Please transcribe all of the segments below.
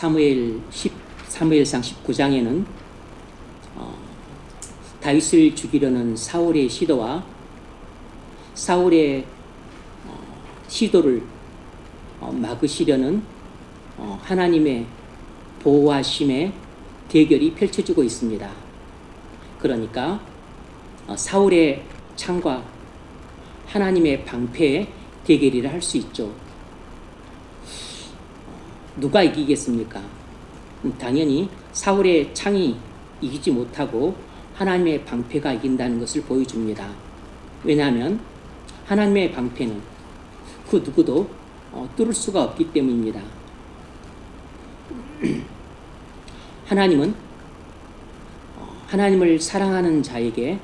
사무엘상 19장에는 다윗을 죽이려는 사울의 시도와 사울의 시도를 막으시려는 하나님의 보호하심의 대결이 펼쳐지고 있습니다. 그러니까 사울의 창과 하나님의 방패의 대결이라 할 수 있죠. 누가 이기겠습니까? 당연히 사울의 창이 이기지 못하고 하나님의 방패가 이긴다는 것을 보여줍니다. 왜냐하면 하나님의 방패는 그 누구도 뚫을 수가 없기 때문입니다. 하나님은 하나님을 사랑하는 자에게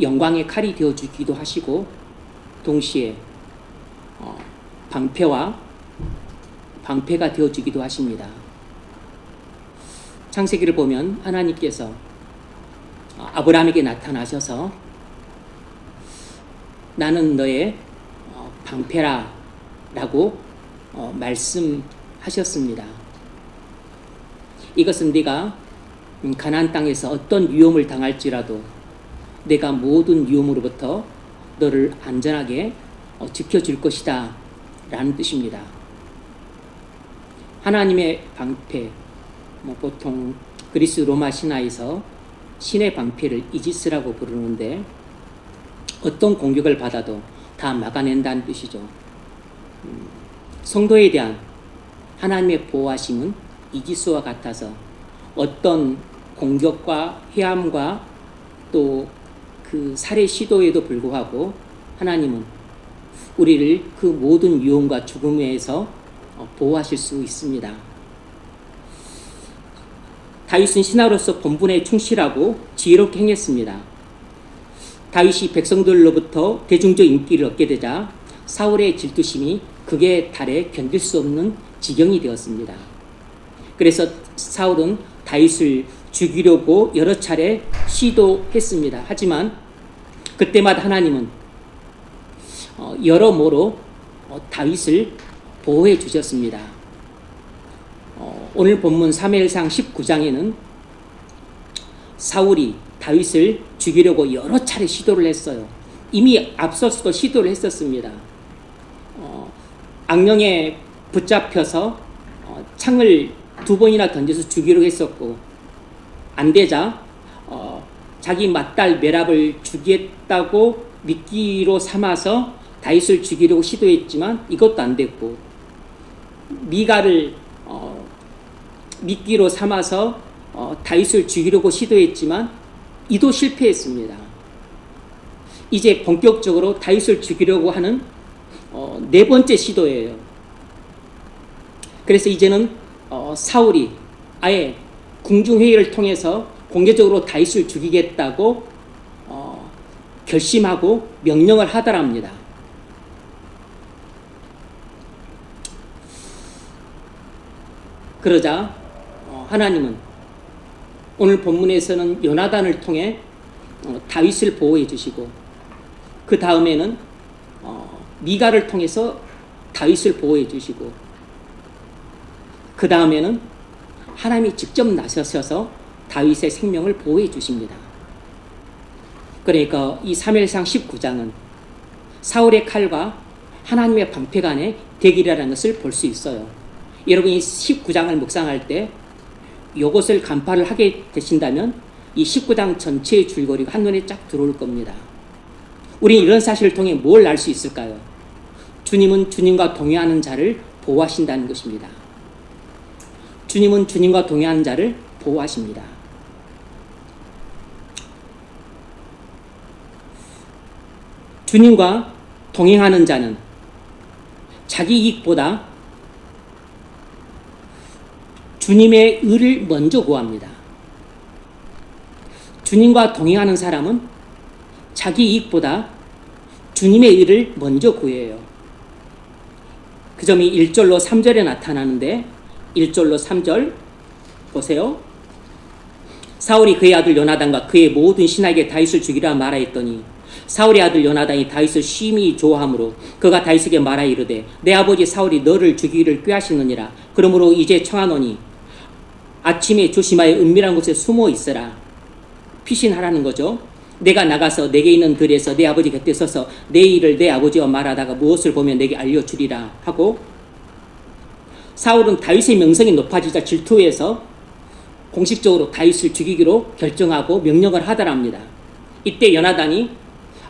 영광의 칼이 되어주기도 하시고 동시에 방패가 되어주기도 하십니다. 창세기를 보면 하나님께서 아브라함에게 나타나셔서 나는 너의 방패라 라고 말씀하셨습니다. 이것은 네가 가나안 땅에서 어떤 위험을 당할지라도 내가 모든 위험으로부터 너를 안전하게 지켜줄 것이다 라는 뜻입니다. 하나님의 방패, 보통 그리스 로마 신화에서 신의 방패를 이지스라고 부르는데 어떤 공격을 받아도 다 막아낸다는 뜻이죠. 성도에 대한 하나님의 보호하심은 이지스와 같아서 어떤 공격과 해함과 또 그 살해 시도에도 불구하고 하나님은 우리를 그 모든 위험과 죽음에서 보호하실 수 있습니다. 다윗은 신하로서 본분에 충실하고 지혜롭게 행했습니다. 다윗이 백성들로부터 대중적 인기를 얻게 되자 사울의 질투심이 극에 달해 견딜 수 없는 지경이 되었습니다. 그래서 사울은 다윗을 죽이려고 여러 차례 시도했습니다. 하지만 그때마다 하나님은 여러모로 다윗을 보호해 주셨습니다. 오늘 본문 사무엘상 19장에는 사울이 다윗을 죽이려고 여러 차례 시도를 했어요. 이미 앞서서도 시도를 했었습니다. 악령에 붙잡혀서 창을 2번이나 던져서 죽이려고 했었고 안 되자 자기 맏딸 메랍을 죽이겠다고 미끼로 삼아서 다윗을 죽이려고 시도했지만 이것도 안 됐고 미가를 미끼로 삼아서 다윗을 죽이려고 시도했지만 이도 실패했습니다. 이제 본격적으로 다윗을 죽이려고 하는 4번째 시도예요. 그래서 이제는 사울이 아예 궁중회의를 통해서 공개적으로 다윗을 죽이겠다고 결심하고 명령을 하더랍니다. 그러자 하나님은 오늘 본문에서는 요나단을 통해 다윗을 보호해 주시고 그 다음에는 미가를 통해서 다윗을 보호해 주시고 그 다음에는 하나님이 직접 나서셔서 다윗의 생명을 보호해 주십니다. 그러니까 이 사무엘상 19장은 사울의 칼과 하나님의 방패 간의 대결이라는 것을 볼 수 있어요. 여러분이 19장을 묵상할 때 이것을 간파를 하게 되신다면 이 19장 전체의 줄거리가 한눈에 쫙 들어올 겁니다. 우리는 이런 사실을 통해 뭘 알 수 있을까요? 주님은 주님과 동행하는 자를 보호하신다는 것입니다. 주님은 주님과 동행하는 자를 보호하십니다. 주님과 동행하는 자는 자기 이익보다 주님의 의를 먼저 구합니다. 주님과 동행하는 사람은 자기 이익보다 주님의 의를 먼저 구해요. 그 점이 1절로 3절에 나타나는데 1절로 3절 보세요. 사울이 그의 아들 요나단과 그의 모든 신하에게 다윗을 죽이라 말하였더니 사울의 아들 요나단이 다윗을 심히 좋아하므로 그가 다윗에게 말하 이르되 내 아버지 사울이 너를 죽이기를 꾀하시느니라. 그러므로 이제 청하노니 아침에 조심하여 은밀한 곳에 숨어 있으라. 피신하라는 거죠. 내가 나가서 내게 있는 들에서 내 아버지 곁에 서서 내 일을 내 아버지와 말하다가 무엇을 보면 내게 알려주리라 하고, 사울은 다윗의 명성이 높아지자 질투해서 공식적으로 다윗을 죽이기로 결정하고 명령을 하더랍니다. 이때 요나단이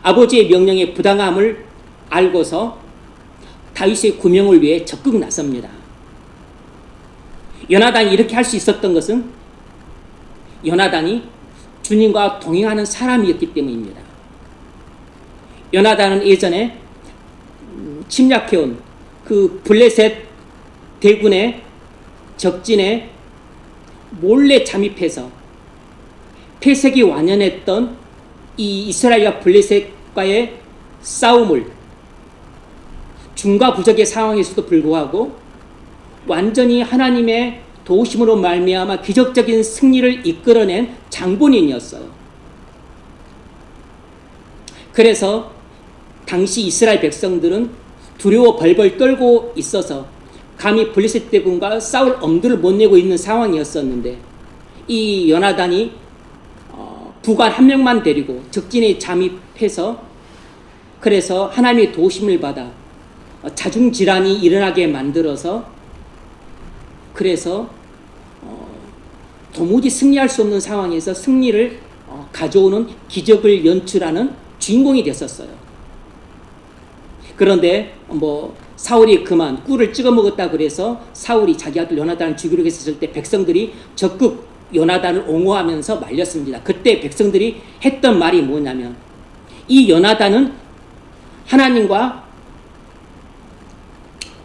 아버지의 명령의 부당함을 알고서 다윗의 구명을 위해 적극 나섭니다. 요나단이 이렇게 할 수 있었던 것은 요나단이 주님과 동행하는 사람이었기 때문입니다. 요나단은 예전에 침략해온 그 블레셋 대군의 적진에 몰래 잠입해서 폐색이 완연했던 이 이스라엘과 블레셋과의 싸움을 중과 부적의 상황에서도 불구하고 완전히 하나님의 도우심으로 말미암아 기적적인 승리를 이끌어낸 장본인이었어요. 그래서 당시 이스라엘 백성들은 두려워 벌벌 떨고 있어서 감히 블레셋 대군과 싸울 엄두를 못 내고 있는 상황이었었는데, 이 요나단이 부관 한 명만 데리고 적진에 잠입해서 그래서 하나님의 도우심을 받아 자중질환이 일어나게 만들어서 그래서 도무지 승리할 수 없는 상황에서 승리를 가져오는 기적을 연출하는 주인공이 됐었어요. 그런데 사울이 그만 꿀을 찍어 먹었다 그래서 사울이 자기 아들 요나단을 죽이려 했을 때 백성들이 적극 요나단을 옹호하면서 말렸습니다. 그때 백성들이 했던 말이 뭐냐면, 이 요나단은 하나님과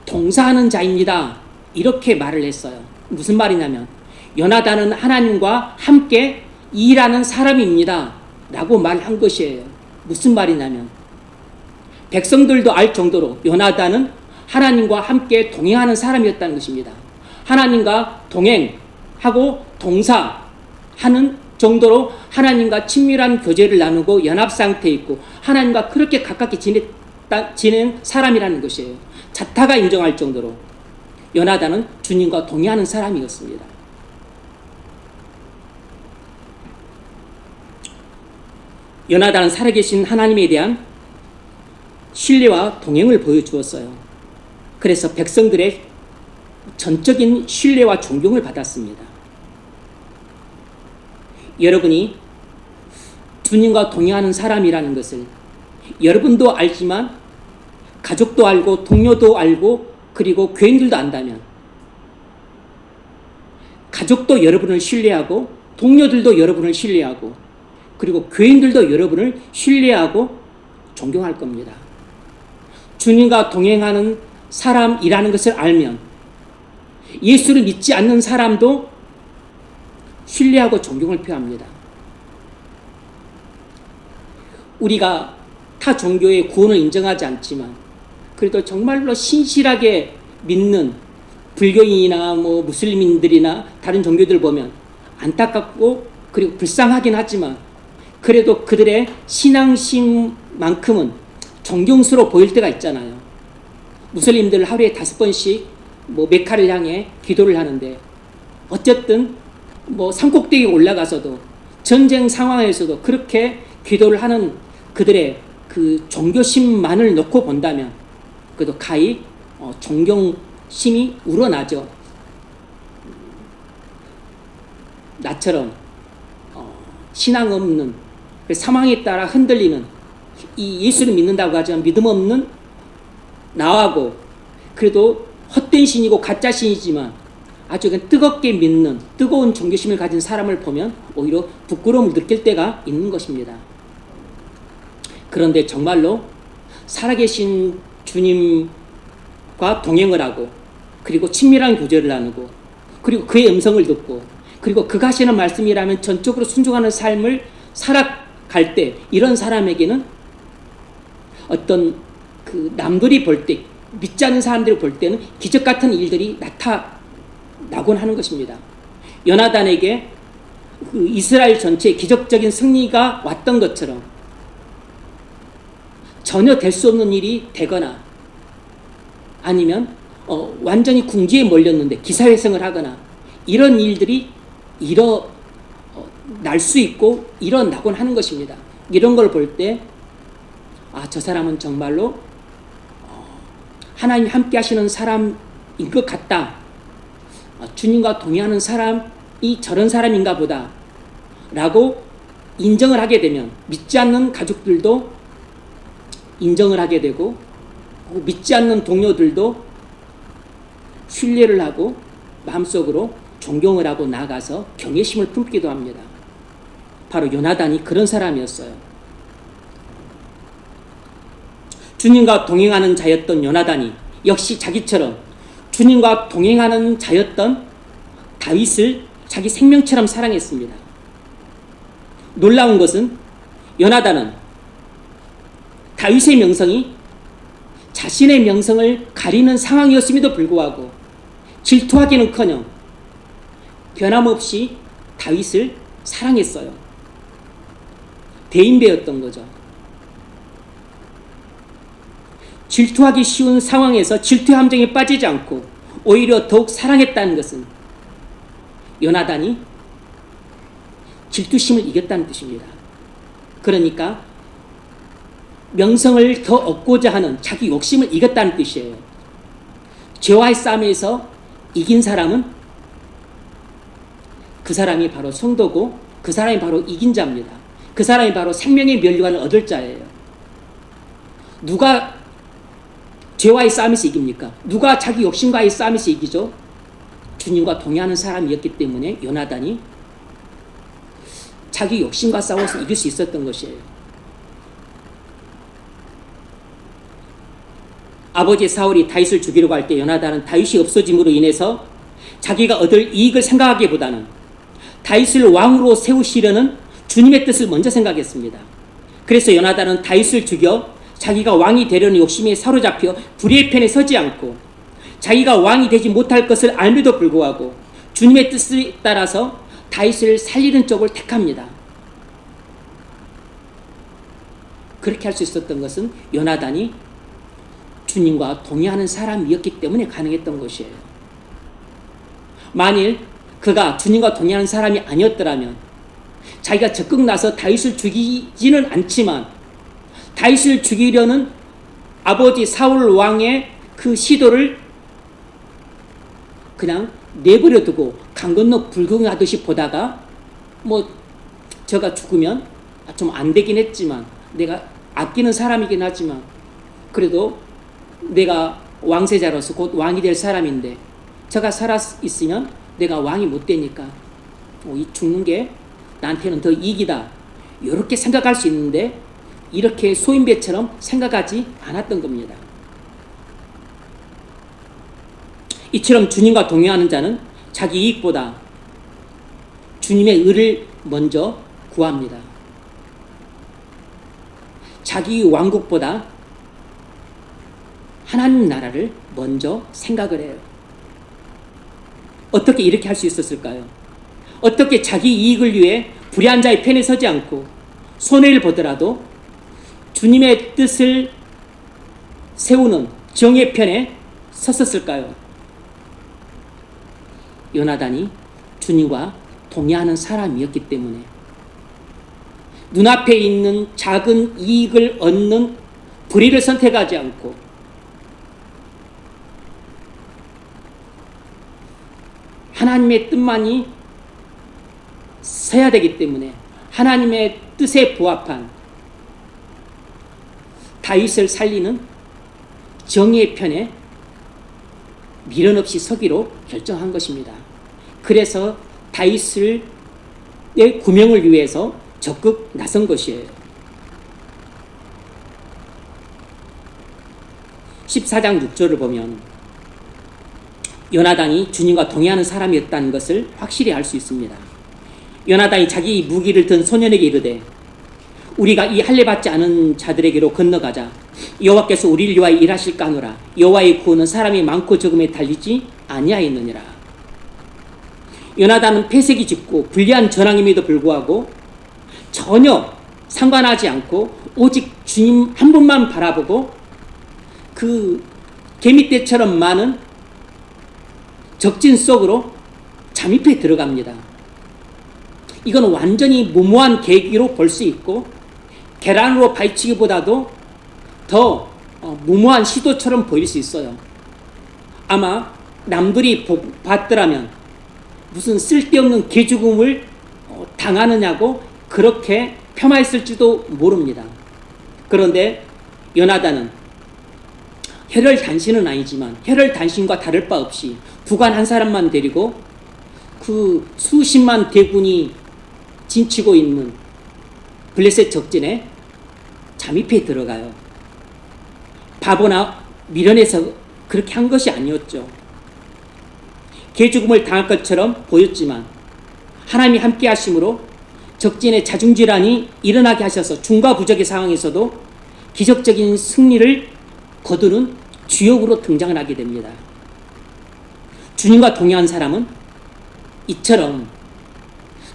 동사하는 자입니다. 이렇게 말을 했어요. 무슨 말이냐면, 요나단은 하나님과 함께 일하는 사람입니다 라고 말한 것이에요. 무슨 말이냐면, 백성들도 알 정도로 요나단은 하나님과 함께 동행하는 사람이었다는 것입니다. 하나님과 동행하고 동사하는 정도로 하나님과 친밀한 교제를 나누고 연합 상태에 있고 하나님과 그렇게 가깝게 지낸 사람이라는 것이에요. 자타가 인정할 정도로 요나단은 주님과 동행하는 사람이었습니다. 요나단은 살아계신 하나님에 대한 신뢰와 동행을 보여주었어요. 그래서 백성들의 전적인 신뢰와 존경을 받았습니다. 여러분이 주님과 동행하는 사람이라는 것을 여러분도 알지만 가족도 알고 동료도 알고 그리고 교인들도 안다면, 가족도 여러분을 신뢰하고 동료들도 여러분을 신뢰하고 그리고 교인들도 여러분을 신뢰하고 존경할 겁니다. 주님과 동행하는 사람이라는 것을 알면 예수를 믿지 않는 사람도 신뢰하고 존경을 표합니다. 우리가 타 종교의 구원을 인정하지 않지만 그래도 정말로 신실하게 믿는 불교인이나 무슬림인들이나 다른 종교들 보면 안타깝고 그리고 불쌍하긴 하지만 그래도 그들의 신앙심만큼은 존경스러워 보일 때가 있잖아요. 무슬림들 하루에 5번씩 메카를 향해 기도를 하는데, 어쨌든 산꼭대기에 올라가서도 전쟁 상황에서도 그렇게 기도를 하는 그들의 그 종교심만을 놓고 본다면 그래도 가히 존경심이 우러나죠. 나처럼 신앙 없는, 상황에 따라 흔들리는, 이 예수를 믿는다고 하지만 믿음 없는 나하고 그래도 헛된 신이고 가짜 신이지만 아주 뜨겁게 믿는 뜨거운 종교심을 가진 사람을 보면 오히려 부끄러움을 느낄 때가 있는 것입니다. 그런데 정말로 살아계신 주님과 동행을 하고 그리고 친밀한 교제를 나누고 그리고 그의 음성을 듣고 그리고 그가 하시는 말씀이라면 전적으로 순종하는 삶을 살아갈 때, 이런 사람에게는 어떤 그 남들이 볼 때, 믿지 않는 사람들이 볼 때는 기적 같은 일들이 나타나곤 하는 것입니다. 요나단에게 그 이스라엘 전체에 기적적인 승리가 왔던 것처럼 전혀 될 수 없는 일이 되거나 아니면 완전히 궁지에 몰렸는데 기사회생을 하거나 이런 일들이 날 수 있고 일어나곤 하는 것입니다. 이런 걸 볼 때 저 사람은 정말로 하나님이 함께 하시는 사람인 것 같다. 주님과 동행하는 사람이 저런 사람인가 보다 라고 인정을 하게 되면 믿지 않는 가족들도 인정을 하게 되고 믿지 않는 동료들도 신뢰를 하고 마음속으로 존경을 하고 나아가서 경외심을 품기도 합니다. 바로 요나단이 그런 사람이었어요. 주님과 동행하는 자였던 요나단이 역시 자기처럼 주님과 동행하는 자였던 다윗을 자기 생명처럼 사랑했습니다. 놀라운 것은 요나단은 다윗의 명성이 자신의 명성을 가리는 상황이었음에도 불구하고 질투하기는커녕 변함없이 다윗을 사랑했어요. 대인배였던 거죠. 질투하기 쉬운 상황에서 질투의 함정에 빠지지 않고 오히려 더욱 사랑했다는 것은 요나단이 질투심을 이겼다는 뜻입니다. 그러니까 명성을 더 얻고자 하는 자기 욕심을 이겼다는 뜻이에요. 죄와의 싸움에서 이긴 사람은 그 사람이 바로 성도고 그 사람이 바로 이긴 자입니다. 그 사람이 바로 생명의 면류관을 얻을 자예요. 누가 죄와의 싸움에서 이깁니까? 누가 자기 욕심과의 싸움에서 이기죠? 주님과 동행하는 사람이었기 때문에 요나단이 자기 욕심과 싸워서 이길 수 있었던 것이에요. 아버지 사울이 다윗을 죽이려고 할 때 요나단은 다윗이 없어짐으로 인해서 자기가 얻을 이익을 생각하기보다는 다윗을 왕으로 세우시려는 주님의 뜻을 먼저 생각했습니다. 그래서 요나단은 다윗을 죽여 자기가 왕이 되려는 욕심에 사로잡혀 불의의 편에 서지 않고 자기가 왕이 되지 못할 것을 알면도 불구하고 주님의 뜻에 따라서 다윗을 살리는 쪽을 택합니다. 그렇게 할 수 있었던 것은 요나단이 주님과 동의하는 사람이었기 때문에 가능했던 것이에요. 만일 그가 주님과 동의하는 사람이 아니었더라면 자기가 적극 나서 다윗을 죽이지는 않지만 다윗을 죽이려는 아버지 사울 왕의 그 시도를 그냥 내버려 두고 강 건너 불경하듯이 보다가 저가 죽으면 좀 안 되긴 했지만 내가 아끼는 사람이긴 하지만 그래도 내가 왕세자로서 곧 왕이 될 사람인데 저가 살아있으면 내가 왕이 못 되니까 이 죽는 게 나한테는 더 이익이다 이렇게 생각할 수 있는데 이렇게 소인배처럼 생각하지 않았던 겁니다. 이처럼 주님과 동행하는 자는 자기 이익보다 주님의 의를 먼저 구합니다. 자기 왕국보다 하나님 나라를 먼저 생각을 해요. 어떻게 이렇게 할 수 있었을까요? 어떻게 자기 이익을 위해 불의한 자의 편에 서지 않고 손해를 보더라도 주님의 뜻을 세우는 정의 편에 섰었을까요? 요나단이 주님과 동의하는 사람이었기 때문에 눈앞에 있는 작은 이익을 얻는 불의를 선택하지 않고 하나님의 뜻만이 서야 되기 때문에 하나님의 뜻에 부합한 다윗을 살리는 정의의 편에 미련 없이 서기로 결정한 것입니다. 그래서 다윗의 구명을 위해서 적극 나선 것이에요. 14장 6절을 보면 요나단이 주님과 동의하는 사람이었다는 것을 확실히 알 수 있습니다. 요나단이 자기 무기를 든 소년에게 이르되 우리가 이 할례받지 않은 자들에게로 건너가자. 여호와께서 우리를 위하여 일하실까 하노라. 여호와의 구원은 사람이 많고 적음에 달리지 아니하였느니라. 요나단은 폐색이 짙고 불리한 전황임에도 불구하고 전혀 상관하지 않고 오직 주님 한 분만 바라보고 그 개미떼처럼 많은 적진 속으로 잠입해 들어갑니다. 이건 완전히 무모한 계기로 볼 수 있고 계란으로 파헤치기보다도 더 무모한 시도처럼 보일 수 있어요. 아마 남들이 봤더라면 무슨 쓸데없는 개죽음을 당하느냐고 그렇게 폄하했을지도 모릅니다. 그런데 요나단은 혈혈단신은 아니지만 혈혈단신과 다를 바 없이 부관 한 사람만 데리고 그 수십만 대군이 진치고 있는 블레셋 적진에 잠입해 들어가요. 바보나 미련해서 그렇게 한 것이 아니었죠. 개죽음을 당할 것처럼 보였지만 하나님이 함께 하심으로 적진의 자중질환이 일어나게 하셔서 중과부적의 상황에서도 기적적인 승리를 거두는 주역으로 등장을 하게 됩니다. 주님과 동행한 사람은 이처럼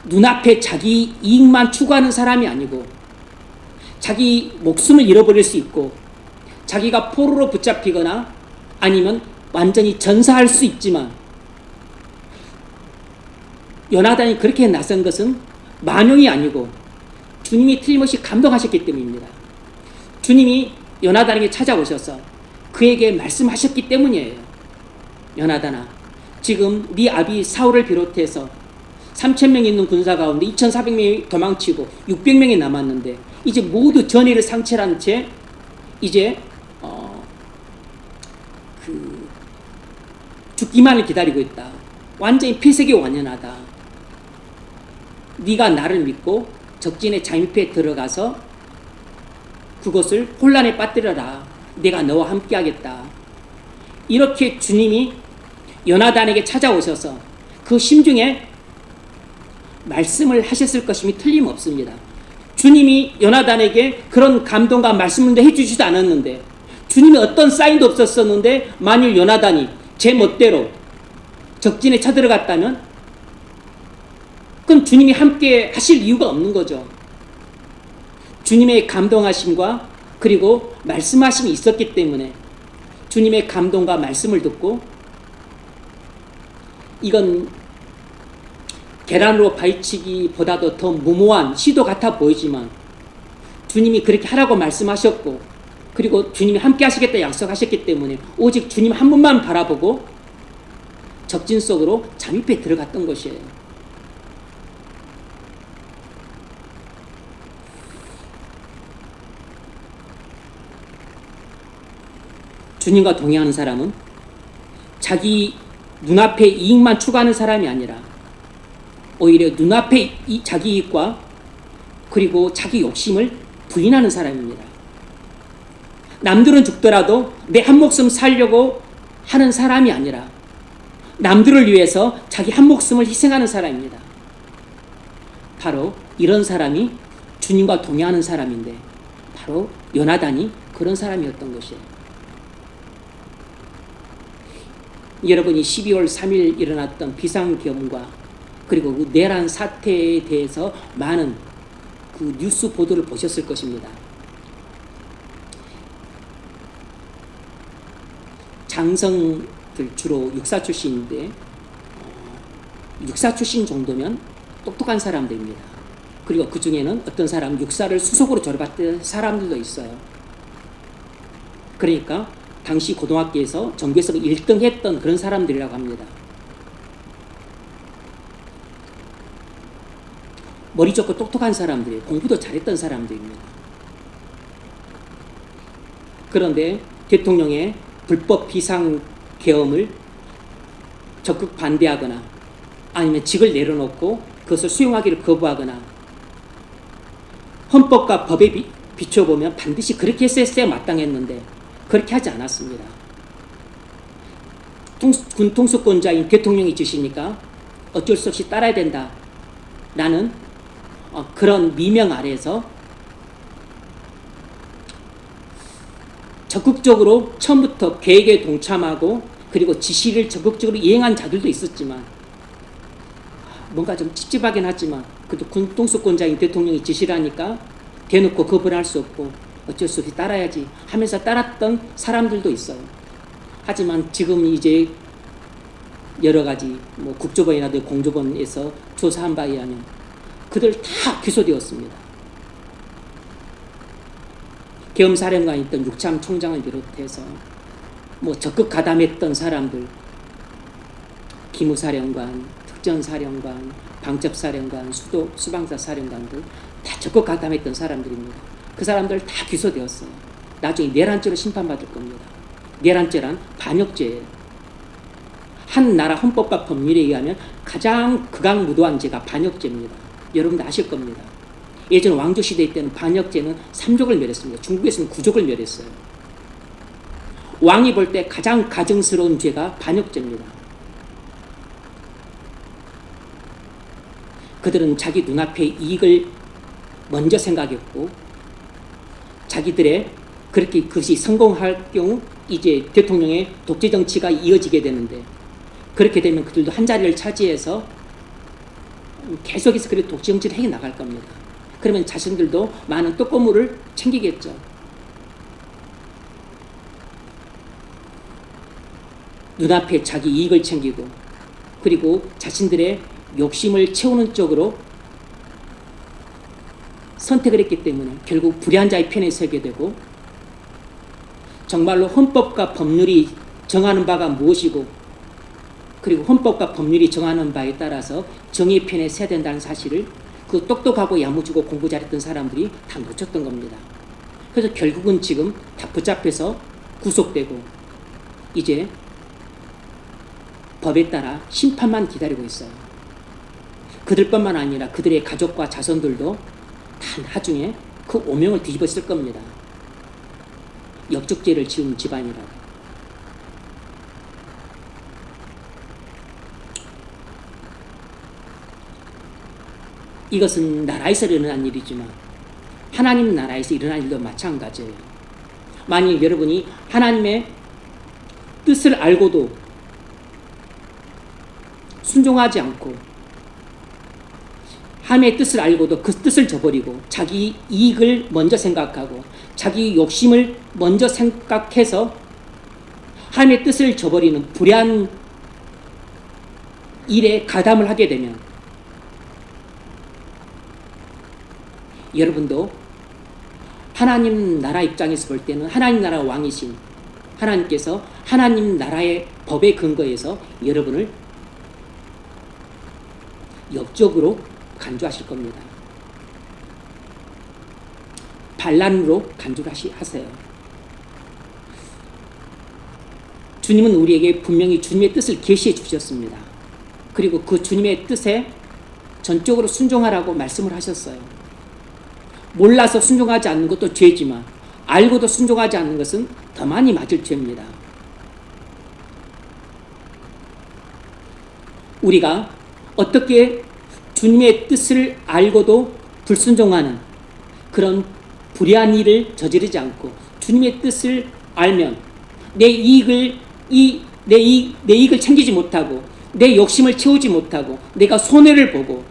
눈앞에 자기 이익만 추구하는 사람이 아니고 자기 목숨을 잃어버릴 수 있고 자기가 포로로 붙잡히거나 아니면 완전히 전사할 수 있지만 요나단이 그렇게 나선 것은 만용이 아니고 주님이 틀림없이 감동하셨기 때문입니다. 주님이 요나단에게 찾아오셔서 그에게 말씀하셨기 때문이에요. 요나단아, 지금 네 아비 사울을 비롯해서 3,000명이 있는 군사 가운데 2,400명이 도망치고 600명이 남았는데 이제 모두 전의를 상실한 채 이제 죽기만을 기다리고 있다. 완전히 폐색이 완연하다. 네가 나를 믿고 적진에 잠입해 들어가서 그것을 혼란에 빠뜨려라. 내가 너와 함께 하겠다. 이렇게 주님이 요나단에게 찾아오셔서 그 심중에 말씀을 하셨을 것임이 틀림없습니다. 주님이 요나단에게 그런 감동과 말씀을 해주지도 않았는데 주님이 어떤 사인도 없었었는데 만일 요나단이 제 멋대로 적진에 쳐들어갔다면 그럼 주님이 함께 하실 이유가 없는 거죠. 주님의 감동하심과 그리고 말씀하심이 있었기 때문에 주님의 감동과 말씀을 듣고 이건 계란으로 파헤치기보다도 더 무모한 시도 같아 보이지만 주님이 그렇게 하라고 말씀하셨고 그리고 주님이 함께 하시겠다 약속하셨기 때문에 오직 주님 한 분만 바라보고 적진 속으로 잠입해 들어갔던 것이에요. 주님과 동행하는 사람은 자기 눈앞에 이익만 추구하는 사람이 아니라 오히려 눈앞에 자기 이익과 그리고 자기 욕심을 부인하는 사람입니다. 남들은 죽더라도 내 한 목숨 살려고 하는 사람이 아니라 남들을 위해서 자기 한 목숨을 희생하는 사람입니다. 바로 이런 사람이 주님과 동행하는 사람인데 바로 요나단이 그런 사람이었던 것이에요. 여러분이 12월 3일 일어났던 비상계엄과 그리고 그 내란 사태에 대해서 많은 그 뉴스 보도를 보셨을 것입니다. 장성들 주로 육사 출신인데 육사 출신 정도면 똑똑한 사람들입니다. 그리고 그 중에는 어떤 사람 육사를 수석으로 졸업했던 사람들도 있어요. 그러니까 당시 고등학교에서 전교에서 1등 했던 그런 사람들이라고 합니다. 머리 좋고 똑똑한 사람들이 공부도 잘했던 사람들입니다. 그런데 대통령의 불법 비상계엄을 적극 반대하거나 아니면 직을 내려놓고 그것을 수용하기를 거부하거나 헌법과 법에 비춰보면 반드시 그렇게 했어야 마땅했는데 그렇게 하지 않았습니다. 군 통수권자인 대통령이 주시니까 어쩔 수 없이 따라야 된다 라는 그런 미명 아래에서 적극적으로 처음부터 계획에 동참하고 그리고 지시를 적극적으로 이행한 자들도 있었지만 뭔가 좀 찝찝하긴 하지만 그래도 군 통수권자인 대통령이 지시를 하니까 대놓고 거부를 할 수 없고 어쩔 수 없이 따라야지 하면서 따랐던 사람들도 있어요. 하지만 지금 이제 여러 가지 뭐 국조본이라도 공조본에서 조사한 바에 의하면 그들 다 기소되었습니다. 계엄사령관이 있던 육참 총장을 비롯해서 뭐 적극 가담했던 사람들, 기무사령관, 특전사령관, 방첩사령관, 수방사사령관들 다 적극 가담했던 사람들입니다. 그 사람들 다 기소되었어요. 나중에 내란죄로 심판받을 겁니다. 내란죄란 반역죄예요. 한 나라 헌법과 법률에 의하면 가장 극악무도한 죄가 반역죄입니다. 여러분도 아실 겁니다. 예전 왕조시대 때는 반역죄는 3족을 멸했습니다. 중국에서는 9족을 멸했어요. 왕이 볼 때 가장 가증스러운 죄가 반역죄입니다. 그들은 자기 눈앞의 이익을 먼저 생각했고 자기들의 그것이 성공할 경우 이제 대통령의 독재 정치가 이어지게 되는데 그렇게 되면 그들도 한 자리를 차지해서 계속해서 그렇게 독재 정치를 해 나갈 겁니다. 그러면 자신들도 많은 떡고물을 챙기겠죠. 눈앞에 자기 이익을 챙기고 그리고 자신들의 욕심을 채우는 쪽으로 선택을 했기 때문에 결국 불의한 자의 편에 서게 되고 정말로 헌법과 법률이 정하는 바가 무엇이고 그리고 헌법과 법률이 정하는 바에 따라서 정의의 편에 서야 된다는 사실을 그 똑똑하고 야무지고 공부 잘했던 사람들이 다 놓쳤던 겁니다. 그래서 결국은 지금 다 붙잡혀서 구속되고 이제 법에 따라 심판만 기다리고 있어요. 그들뿐만 아니라 그들의 가족과 자손들도 다 나중에 그 오명을 뒤집어 쓸 겁니다. 역적죄를 지은 집안이라고. 이것은 나라에서 일어난 일이지만 하나님 나라에서 일어난 일도 마찬가지예요. 만약 여러분이 하나님의 뜻을 알고도 순종하지 않고 하나님의 뜻을 알고도 그 뜻을 저버리고 자기 이익을 먼저 생각하고 자기 욕심을 먼저 생각해서 하나님의 뜻을 저버리는 불의한 일에 가담을 하게 되면 여러분도 하나님 나라 입장에서 볼 때는 하나님 나라 왕이신 하나님께서 하나님 나라의 법에 근거해서 여러분을 역적으로 간주하실 겁니다. 반란으로 간주를 하세요. 주님은 우리에게 분명히 주님의 뜻을 계시해 주셨습니다. 그리고 그 주님의 뜻에 전적으로 순종하라고 말씀을 하셨어요. 몰라서 순종하지 않는 것도 죄지만 알고도 순종하지 않는 것은 더 많이 맞을 죄입니다. 우리가 어떻게 주님의 뜻을 알고도 불순종하는 그런 불의한 일을 저지르지 않고 주님의 뜻을 알면 내 이익을 챙기지 못하고 내 욕심을 채우지 못하고 내가 손해를 보고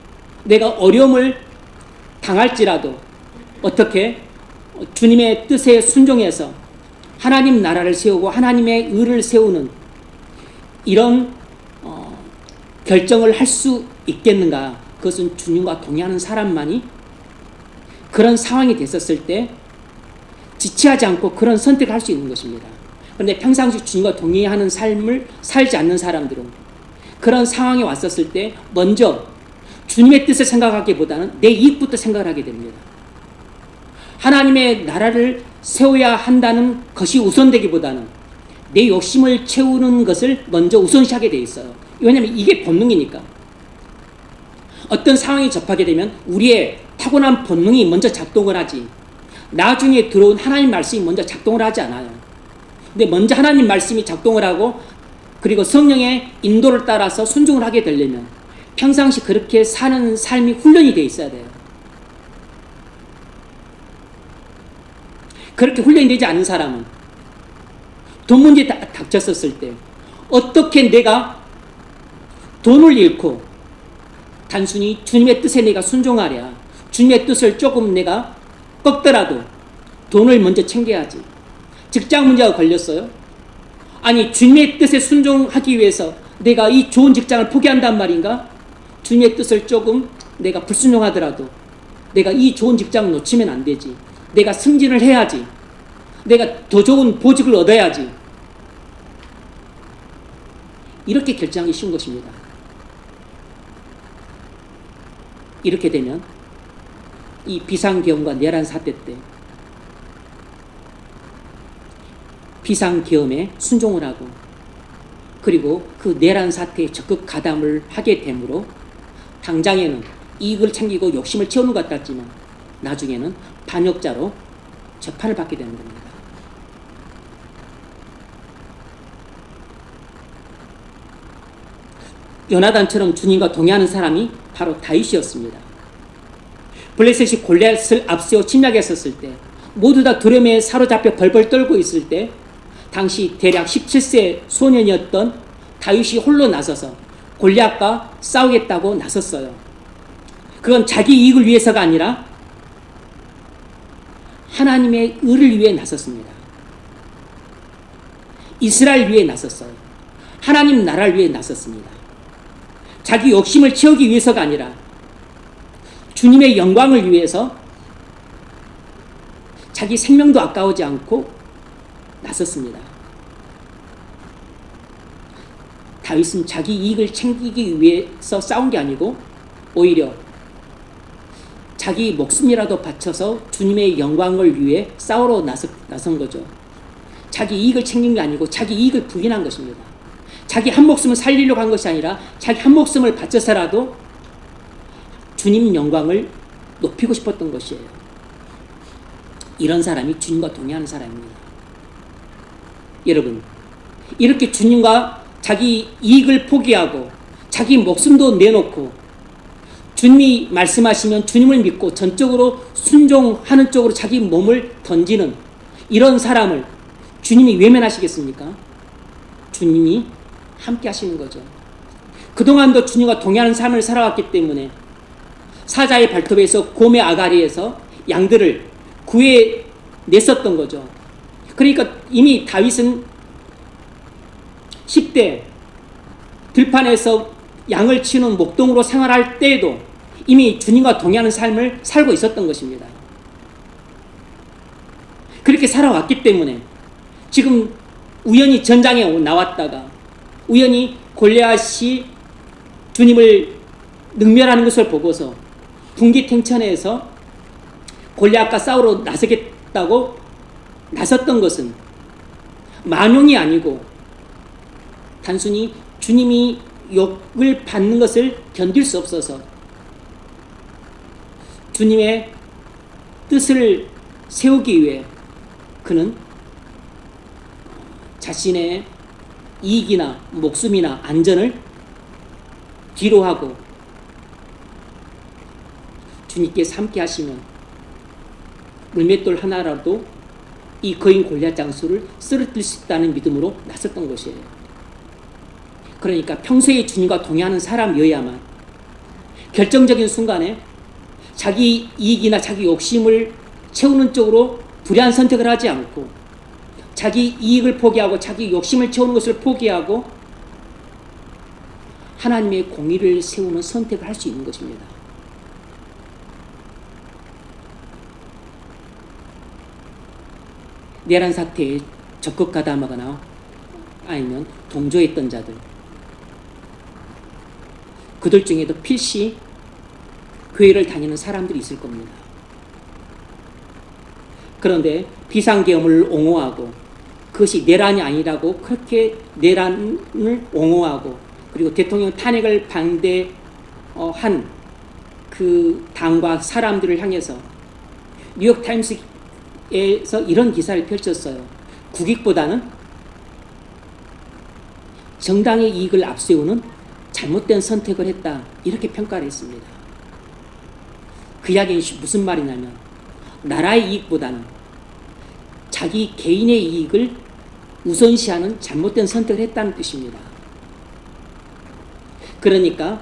내가 어려움을 당할지라도 어떻게 주님의 뜻에 순종해서 하나님 나라를 세우고 하나님의 의를 세우는 이런 결정을 할 수 있겠는가? 그것은 주님과 동의하는 사람만이 그런 상황이 됐었을 때 지체하지 않고 그런 선택을 할 수 있는 것입니다. 그런데 평상시 주님과 동의하는 삶을 살지 않는 사람들은 그런 상황에 왔었을 때 먼저 주님의 뜻을 생각하기보다는 내 이익부터 생각을 하게 됩니다. 하나님의 나라를 세워야 한다는 것이 우선되기보다는 내 욕심을 채우는 것을 먼저 우선시하게 돼 있어요. 왜냐하면 이게 본능이니까. 어떤 상황이 접하게 되면 우리의 타고난 본능이 먼저 작동을 하지 나중에 들어온 하나님 말씀이 먼저 작동을 하지 않아요. 근데 먼저 하나님 말씀이 작동을 하고 그리고 성령의 인도를 따라서 순종을 하게 되려면 평상시 그렇게 사는 삶이 훈련이 돼 있어야 돼요. 그렇게 훈련이 되지 않은 사람은 돈 문제에 닥쳤었을 때 어떻게 내가 돈을 잃고 단순히 주님의 뜻에 내가 순종하랴 주님의 뜻을 조금 내가 꺾더라도 돈을 먼저 챙겨야지. 직장 문제가 걸렸어요. 아니 주님의 뜻에 순종하기 위해서 내가 이 좋은 직장을 포기한단 말인가? 주님의 뜻을 조금 내가 불순종하더라도 내가 이 좋은 직장을 놓치면 안 되지. 내가 승진을 해야지. 내가 더 좋은 보직을 얻어야지. 이렇게 결정하기 쉬운 것입니다. 이렇게 되면 이 비상계엄과 내란 사태 때 비상계엄에 순종을 하고 그리고 그 내란 사태에 적극 가담을 하게 되므로 당장에는 이익을 챙기고 욕심을 채우는 것 같았지만 나중에는 반역자로 재판을 받게 되는 겁니다. 요나단처럼 주님과 동의하는 사람이 바로 다윗이었습니다. 블레셋이 골리앗을 앞세워 침략했었을 때 모두 다 두려움에 사로잡혀 벌벌 떨고 있을 때 당시 대략 17세 소년이었던 다윗이 홀로 나서서 골리앗과 싸우겠다고 나섰어요. 그건 자기 이익을 위해서가 아니라 하나님의 의를 위해 나섰습니다. 이스라엘 위해 나섰어요. 하나님 나라를 위해 나섰습니다. 자기 욕심을 채우기 위해서가 아니라 주님의 영광을 위해서 자기 생명도 아까우지 않고 나섰습니다. 다윗은 자기 이익을 챙기기 위해서 싸운 게 아니고 오히려 자기 목숨이라도 바쳐서 주님의 영광을 위해 싸우러 나선 거죠. 자기 이익을 챙긴 게 아니고 자기 이익을 부인한 것입니다. 자기 한 목숨을 살리려고 한 것이 아니라 자기 한 목숨을 바쳐서라도 주님 영광을 높이고 싶었던 것이에요. 이런 사람이 주님과 동의하는 사람입니다. 여러분, 이렇게 주님과 자기 이익을 포기하고 자기 목숨도 내놓고 주님이 말씀하시면 주님을 믿고 전적으로 순종하는 쪽으로 자기 몸을 던지는 이런 사람을 주님이 외면하시겠습니까? 주님이 함께 하시는 거죠. 그동안도 주님과 동의하는 삶을 살아왔기 때문에 사자의 발톱에서 곰의 아가리에서 양들을 구해냈었던 거죠. 그러니까 이미 다윗은 10대 들판에서 양을 치는 목동으로 생활할 때에도 이미 주님과 동의하는 삶을 살고 있었던 것입니다. 그렇게 살아왔기 때문에 지금 우연히 전장에 나왔다가 우연히 골리앗이 주님을 능멸하는 것을 보고서 분기탱천에서 골리앗과 싸우러 나서겠다고 나섰던 것은 만용이 아니고 단순히 주님이 욕을 받는 것을 견딜 수 없어서 주님의 뜻을 세우기 위해 그는 자신의 이익이나 목숨이나 안전을 뒤로 하고 주님께서 함께 하시면 물맷돌 하나라도 이 거인 골리앗 장수를 쓰러뜨릴 수 있다는 믿음으로 나섰던 것이에요. 그러니까 평소에 주님과 동의하는 사람이어야만 결정적인 순간에 자기 이익이나 자기 욕심을 채우는 쪽으로 불의한 선택을 하지 않고 자기 이익을 포기하고 자기 욕심을 채우는 것을 포기하고 하나님의 공의를 세우는 선택을 할 수 있는 것입니다. 내란 사태에 적극 가담하거나 아니면 동조했던 자들, 그들 중에도 필시 교회를 다니는 사람들이 있을 겁니다. 그런데 비상계엄을 옹호하고 그것이 내란이 아니라고 그렇게 내란을 옹호하고 그리고 대통령 탄핵을 반대한 그 당과 사람들을 향해서 뉴욕타임스에서 이런 기사를 펼쳤어요. 국익보다는 정당의 이익을 앞세우는 잘못된 선택을 했다, 이렇게 평가를 했습니다. 그 이야기는 무슨 말이냐면 나라의 이익보다는 자기 개인의 이익을 우선시하는 잘못된 선택을 했다는 뜻입니다. 그러니까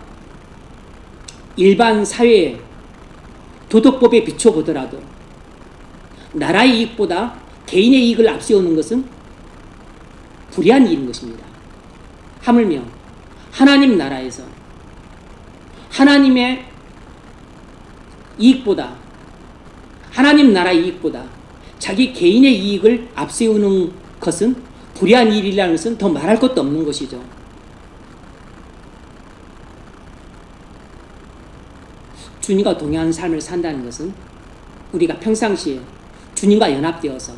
일반 사회에 도덕법에 비춰보더라도 나라의 이익보다 개인의 이익을 앞세우는 것은 불의한 일인 것입니다. 하물며 하나님 나라에서 하나님의 이익보다, 하나님 나라의 이익보다 자기 개인의 이익을 앞세우는 것은 불의한 일이라는 것은 더 말할 것도 없는 것이죠. 주님과 동행하는 삶을 산다는 것은 우리가 평상시에 주님과 연합되어서,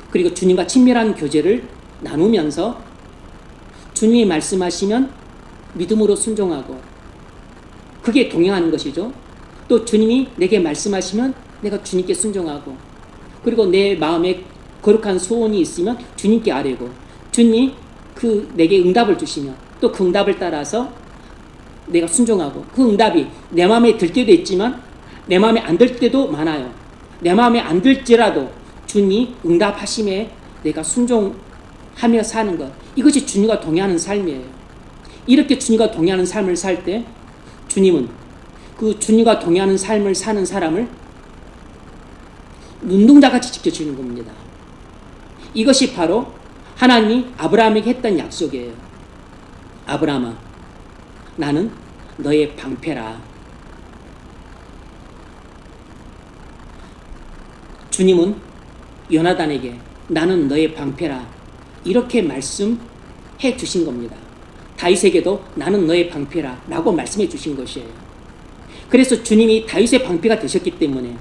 그리고 주님과 친밀한 교제를 나누면서 주님이 말씀하시면 믿음으로 순종하고, 그게 동행하는 것이죠. 또 주님이 내게 말씀하시면 내가 주님께 순종하고, 그리고 내 마음에 거룩한 소원이 있으면 주님께 아뢰고, 주님이 내게 응답을 주시면 또 그 응답을 따라서 내가 순종하고, 그 응답이 내 마음에 들 때도 있지만 내 마음에 안 들 때도 많아요. 내 마음에 안 들지라도 주님이 응답하심에 내가 순종하며 사는 것, 이것이 주님과 동행하는 삶이에요. 이렇게 주님과 동행하는 삶을 살 때 주님은 그 주님과 동행하는 삶을 사는 사람을 눈동자같이 지켜주는 겁니다. 이것이 바로 하나님이 아브라함에게 했던 약속이에요. 아브라함아, 나는 너의 방패라. 주님은 요나단에게 나는 너의 방패라 이렇게 말씀해 주신 겁니다. 다윗에게도 나는 너의 방패라 라고 말씀해 주신 것이에요. 그래서 주님이 다윗의 방패가 되셨기 때문에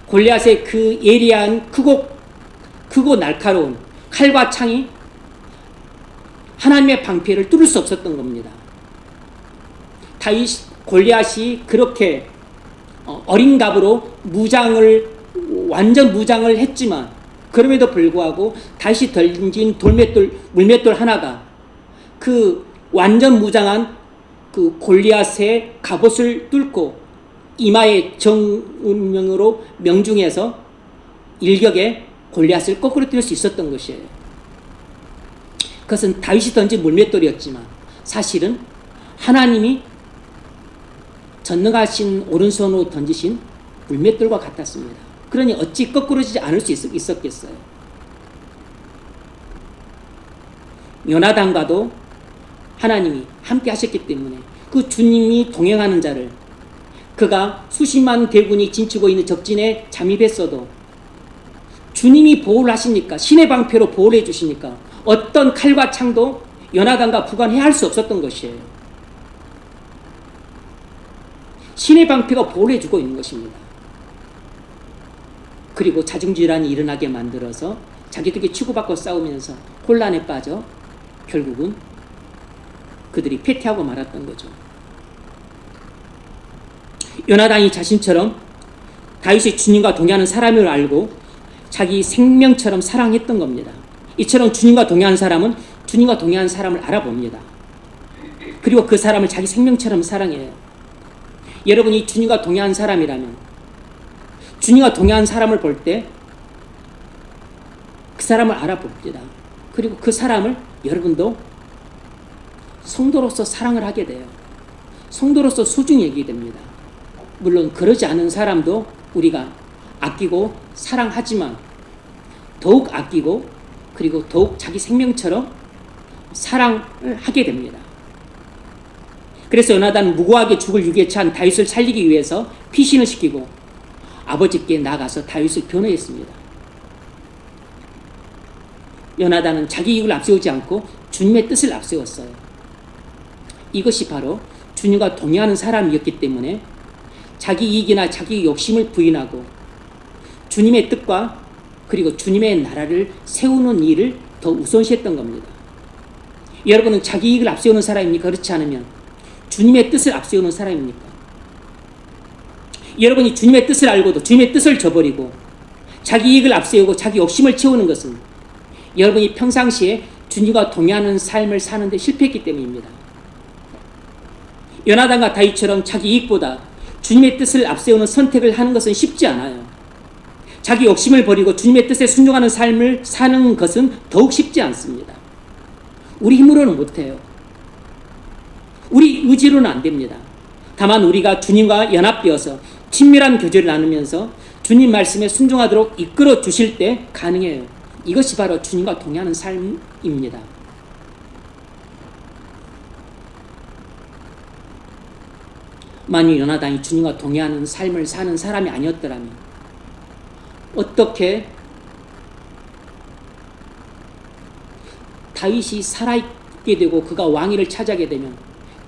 골리앗의 그 예리한 크고 날카로운 칼과 창이 하나님의 방패를 뚫을 수 없었던 겁니다. 골리앗이 그렇게 어린 갑으로 완전 무장을 했지만, 그럼에도 불구하고 다시 던진 물맷돌 하나가 그 완전 무장한 그 골리앗의 갑옷을 뚫고 이마에 정운명으로 명중해서 일격에 골리앗을 거꾸로 뛸 수 있었던 것이에요. 그것은 다윗이 던진 물맷돌이었지만 사실은 하나님이 전능하신 오른손으로 던지신 물맷돌과 같았습니다. 그러니 어찌 거꾸러지지 않을 수 있었겠어요. 요나단과도 하나님이 함께 하셨기 때문에 그 주님이 동행하는 자를, 그가 수십만 대군이 진치고 있는 적진에 잠입했어도 주님이 보호를 하시니까, 신의 방패로 보호를 해주시니까 어떤 칼과 창도 요나단과 부관해야 할 수 없었던 것이에요. 신의 방패가 보호를 해주고 있는 것입니다. 그리고 자중질환이 일어나게 만들어서 자기들끼리 치고받고 싸우면서 혼란에 빠져 결국은 그들이 패퇴하고 말았던 거죠. 요나단이 자신처럼 다윗이 주님과 동행하는 사람을 알고 자기 생명처럼 사랑했던 겁니다. 이처럼 주님과 동행하는 사람은 주님과 동행하는 사람을 알아봅니다. 그리고 그 사람을 자기 생명처럼 사랑해요. 여러분이 주님과 동행하는 사람이라면 주님과 동행하는 사람을 볼 때 그 사람을 알아봅니다. 그리고 그 사람을 여러분도 성도로서 사랑을 하게 돼요. 성도로서 소중히 여기게 됩니다. 물론 그러지 않은 사람도 우리가 아끼고 사랑하지만 더욱 아끼고 그리고 더욱 자기 생명처럼 사랑을 하게 됩니다. 그래서 요나단은 무고하게 죽을 유기에 처한 다윗을 살리기 위해서 피신을 시키고 아버지께 나가서 다윗을 변호했습니다. 요나단은 자기 이익을 앞세우지 않고 주님의 뜻을 앞세웠어요. 이것이 바로 주님과 동행하는 사람이었기 때문에 자기 이익이나 자기 욕심을 부인하고 주님의 뜻과 그리고 주님의 나라를 세우는 일을 더 우선시했던 겁니다. 여러분은 자기 이익을 앞세우는 사람입니까? 그렇지 않으면 주님의 뜻을 앞세우는 사람입니까? 여러분이 주님의 뜻을 알고도 주님의 뜻을 저버리고 자기 이익을 앞세우고 자기 욕심을 채우는 것은 여러분이 평상시에 주님과 동행하는 삶을 사는데 실패했기 때문입니다. 요나단과 다윗처럼 자기 이익보다 주님의 뜻을 앞세우는 선택을 하는 것은 쉽지 않아요. 자기 욕심을 버리고 주님의 뜻에 순종하는 삶을 사는 것은 더욱 쉽지 않습니다. 우리 힘으로는 못해요. 우리 의지로는 안 됩니다. 다만 우리가 주님과 연합되어서 친밀한 교제를 나누면서 주님 말씀에 순종하도록 이끌어 주실 때 가능해요. 이것이 바로 주님과 동행하는 삶입니다. 만일 요나단이 주님과 동행하는 삶을 사는 사람이 아니었더라면 어떻게 다윗이 살아있게 되고 그가 왕위를 차지하게 되면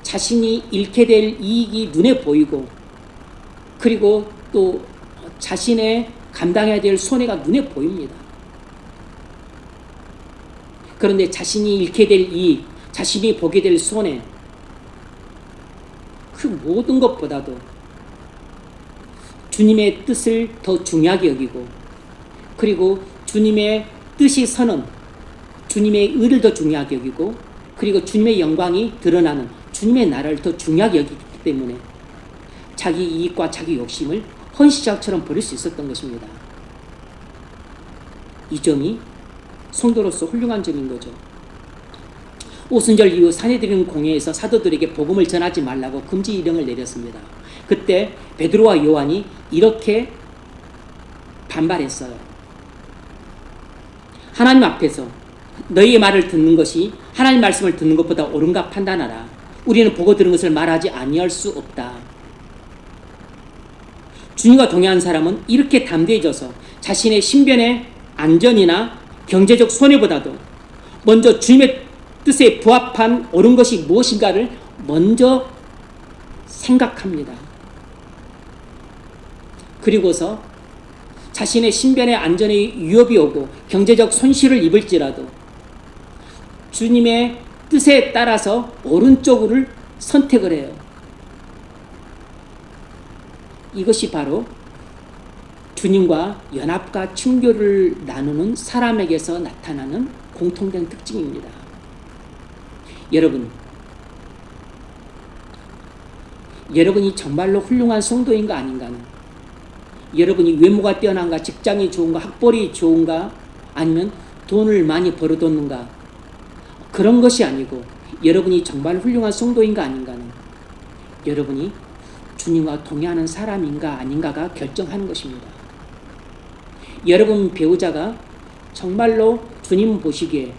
자신이 잃게 될 이익이 눈에 보이고 그리고 또 자신의 감당해야 될 손해가 눈에 보입니다. 그런데 자신이 잃게 될 이익, 자신이 보게 될 손해, 그 모든 것보다도 주님의 뜻을 더 중요하게 여기고 그리고 주님의 뜻이 서는 주님의 의를 더 중요하게 여기고 그리고 주님의 영광이 드러나는 주님의 나라를 더 중요하게 여기기 때문에 자기 이익과 자기 욕심을 헌시작처럼 버릴 수 있었던 것입니다. 이 점이 성도로서 훌륭한 점인 거죠. 오순절 이후 사내들인 공회에서 사도들에게 복음을 전하지 말라고 금지 일령을 내렸습니다. 그때 베드로와 요한이 이렇게 반발했어요. 하나님 앞에서 너희의 말을 듣는 것이 하나님 말씀을 듣는 것보다 옳은가 판단하라. 우리는 보고 들은 것을 말하지 아니할 수 없다. 주님과 동행한 사람은 이렇게 담대해져서 자신의 신변의 안전이나 경제적 손해보다도 먼저 주님의 뜻에 부합한 옳은 것이 무엇인가를 먼저 생각합니다. 그리고서 자신의 신변의 안전에 위협이 오고 경제적 손실을 입을지라도 주님의 뜻에 따라서 옳은 쪽을 선택을 해요. 이것이 바로 주님과 연합과 친교를 나누는 사람에게서 나타나는 공통된 특징입니다. 여러분이 정말로 훌륭한 성도인가 아닌가는 여러분이 외모가 뛰어난가, 직장이 좋은가, 학벌이 좋은가, 아니면 돈을 많이 벌어뒀는가, 그런 것이 아니고 여러분이 정말 훌륭한 성도인가 아닌가는 여러분이 주님과 동행하는 사람인가 아닌가가 결정하는 것입니다. 여러분 배우자가 정말로 주님 보시기에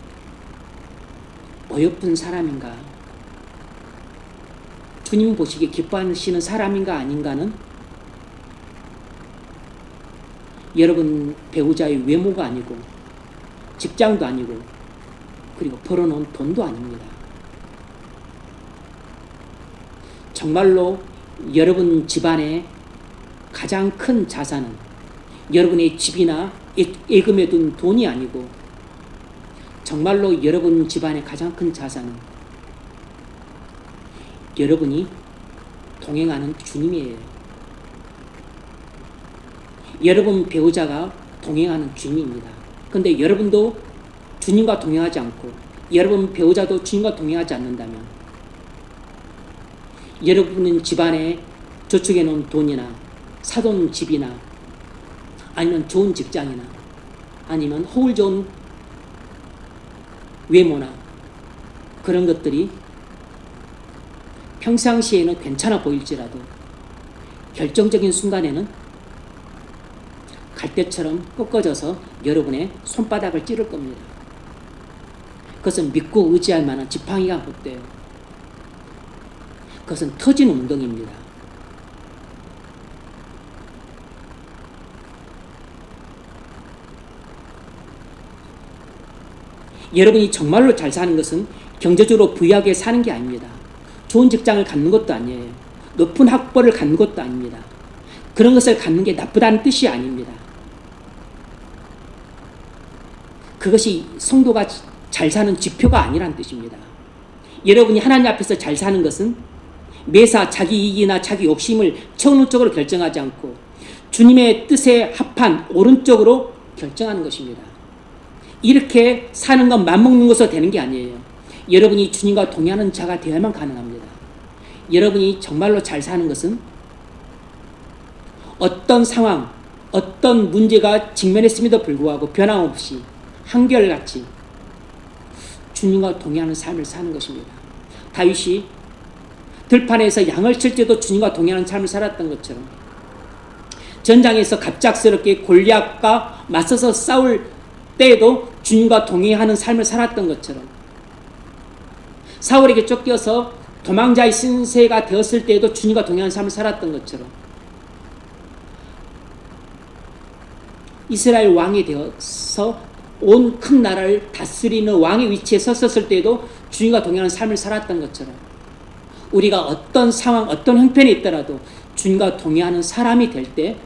어여쁜 사람인가, 주님 보시기에 기뻐하시는 사람인가 아닌가는 여러분 배우자의 외모가 아니고 직장도 아니고 그리고 벌어놓은 돈도 아닙니다. 정말로 여러분 집안의 가장 큰 자산은 여러분의 집이나 예금에 둔 돈이 아니고 정말로 여러분 집안의 가장 큰 자산은 여러분이 동행하는 주님이에요. 여러분 배우자가 동행하는 주님입니다. 그런데 여러분도 주님과 동행하지 않고 여러분 배우자도 주님과 동행하지 않는다면 여러분은 집안에 저축해 놓은 돈이나 사돈 집이나 아니면 좋은 직장이나 아니면 허울 좋은 외모나 그런 것들이 평상시에는 괜찮아 보일지라도 결정적인 순간에는 갈대처럼 꺾어져서 여러분의 손바닥을 찌를 겁니다. 그것은 믿고 의지할 만한 지팡이가 못 돼요. 그것은 터진 웅덩이입니다. 여러분이 정말로 잘 사는 것은 경제적으로 부유하게 사는 게 아닙니다. 좋은 직장을 갖는 것도 아니에요. 높은 학벌을 갖는 것도 아닙니다. 그런 것을 갖는 게 나쁘다는 뜻이 아닙니다. 그것이 성도가 잘 사는 지표가 아니라는 뜻입니다. 여러분이 하나님 앞에서 잘 사는 것은 매사 자기 이익이나 자기 욕심을 천운적으로 결정하지 않고 주님의 뜻에 합한 오른쪽으로 결정하는 것입니다. 이렇게 사는 건 맘먹는 것으로 되는 게 아니에요. 여러분이 주님과 동행하는 자가 되어야만 가능합니다. 여러분이 정말로 잘 사는 것은 어떤 상황, 어떤 문제가 직면했음에도 불구하고 변함없이 한결같이 주님과 동행하는 삶을 사는 것입니다. 다윗이 들판에서 양을 칠 때도 주님과 동행하는 삶을 살았던 것처럼, 전장에서 갑작스럽게 골리앗과 맞서서 싸울 때에도 주님과 동행하는 삶을 살았던 것처럼, 사울에게 쫓겨서 도망자의 신세가 되었을 때에도 주님과 동행하는 삶을 살았던 것처럼, 이스라엘 왕이 되어서 온 큰 나라를 다스리는 왕의 위치에 섰었을 때에도 주님과 동행하는 삶을 살았던 것처럼, 우리가 어떤 상황, 어떤 형편에 있더라도 주님과 동행하는 사람이 될 때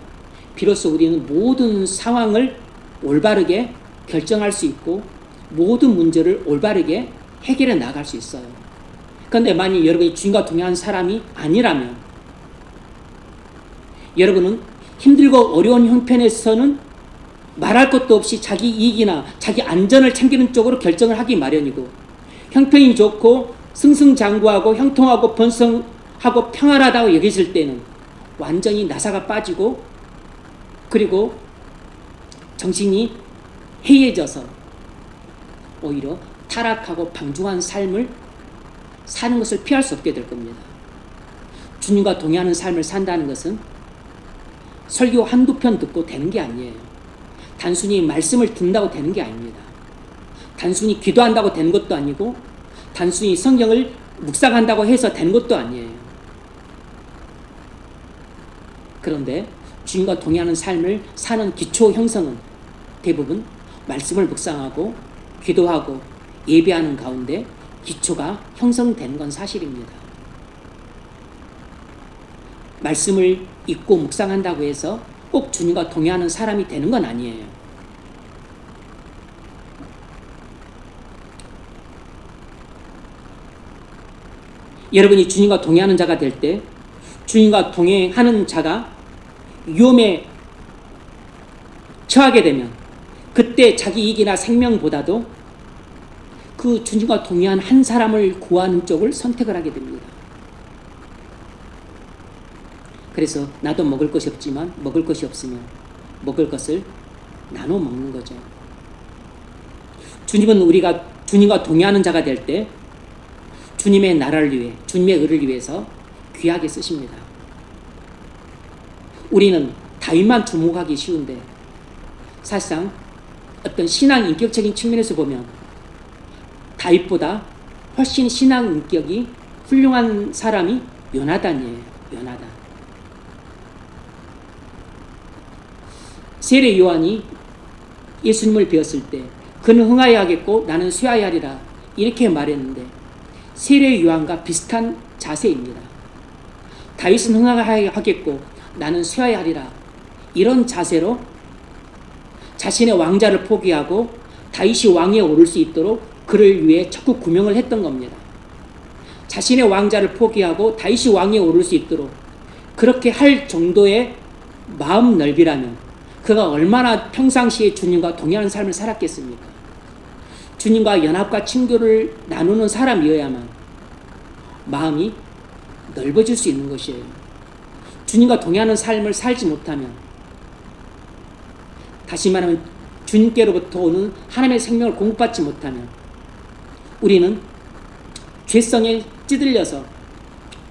비로소 우리는 모든 상황을 올바르게 결정할 수 있고 모든 문제를 올바르게 해결해 나갈 수 있어요. 그런데 만약 여러분이 주님과 동행하는 사람이 아니라면, 여러분은 힘들고 어려운 형편에서는 말할 것도 없이 자기 이익이나 자기 안전을 챙기는 쪽으로 결정을 하기 마련이고, 형편이 좋고 승승장구하고 형통하고 번성하고 평안하다고 여겨질 때는 완전히 나사가 빠지고, 그리고 정신이 해이해져서 오히려 타락하고 방종한 삶을 사는 것을 피할 수 없게 될 겁니다. 주님과 동행하는 삶을 산다는 것은 설교 한두 편 듣고 되는 게 아니에요. 단순히 말씀을 듣는다고 되는 게 아닙니다. 단순히 기도한다고 되는 것도 아니고, 단순히 성경을 묵상한다고 해서 되는 것도 아니에요. 그런데 주님과 동행하는 삶을 사는 기초 형성은 대부분 말씀을 묵상하고 기도하고 예배하는 가운데 기초가 형성되는 건 사실입니다. 말씀을 읽고 묵상한다고 해서 꼭 주님과 동행하는 사람이 되는 건 아니에요. 여러분이 주님과 동행하는 자가 될 때, 주님과 동행하는 자가 위험에 처하게 되면 그때 자기 이익이나 생명보다도 그 주님과 동행한 한 사람을 구하는 쪽을 선택을 하게 됩니다. 그래서 나도 먹을 것이 없지만 먹을 것이 없으면 먹을 것을 나눠 먹는 거죠. 주님은 우리가 주님과 동행하는 자가 될 때 주님의 나라를 위해, 주님의 의를 위해서 귀하게 쓰십니다. 우리는 다윗만 주목하기 쉬운데 사실상 어떤 신앙 인격적인 측면에서 보면 다윗보다 훨씬 신앙 인격이 훌륭한 사람이 요나단이에요. 요나단. 세례 요한이 예수님을 배웠을 때 그는 흥하여 하겠고 나는 쇠하여 하리라 이렇게 말했는데, 세례 요한과 비슷한 자세입니다. 다윗은 흥하여 하겠고 나는 쇠하여 하리라, 이런 자세로 자신의 왕자를 포기하고 다윗이 왕위에 오를 수 있도록 그를 위해 적극 구명을 했던 겁니다. 자신의 왕자를 포기하고 다윗이 왕위에 오를 수 있도록 그렇게 할 정도의 마음 넓이라면 그가 얼마나 평상시에 주님과 동행하는 삶을 살았겠습니까? 주님과 연합과 친교를 나누는 사람이어야만 마음이 넓어질 수 있는 것이에요. 주님과 동행하는 삶을 살지 못하면, 다시 말하면 주님께로부터 오는 하나님의 생명을 공급받지 못하면 우리는 죄성에 찌들려서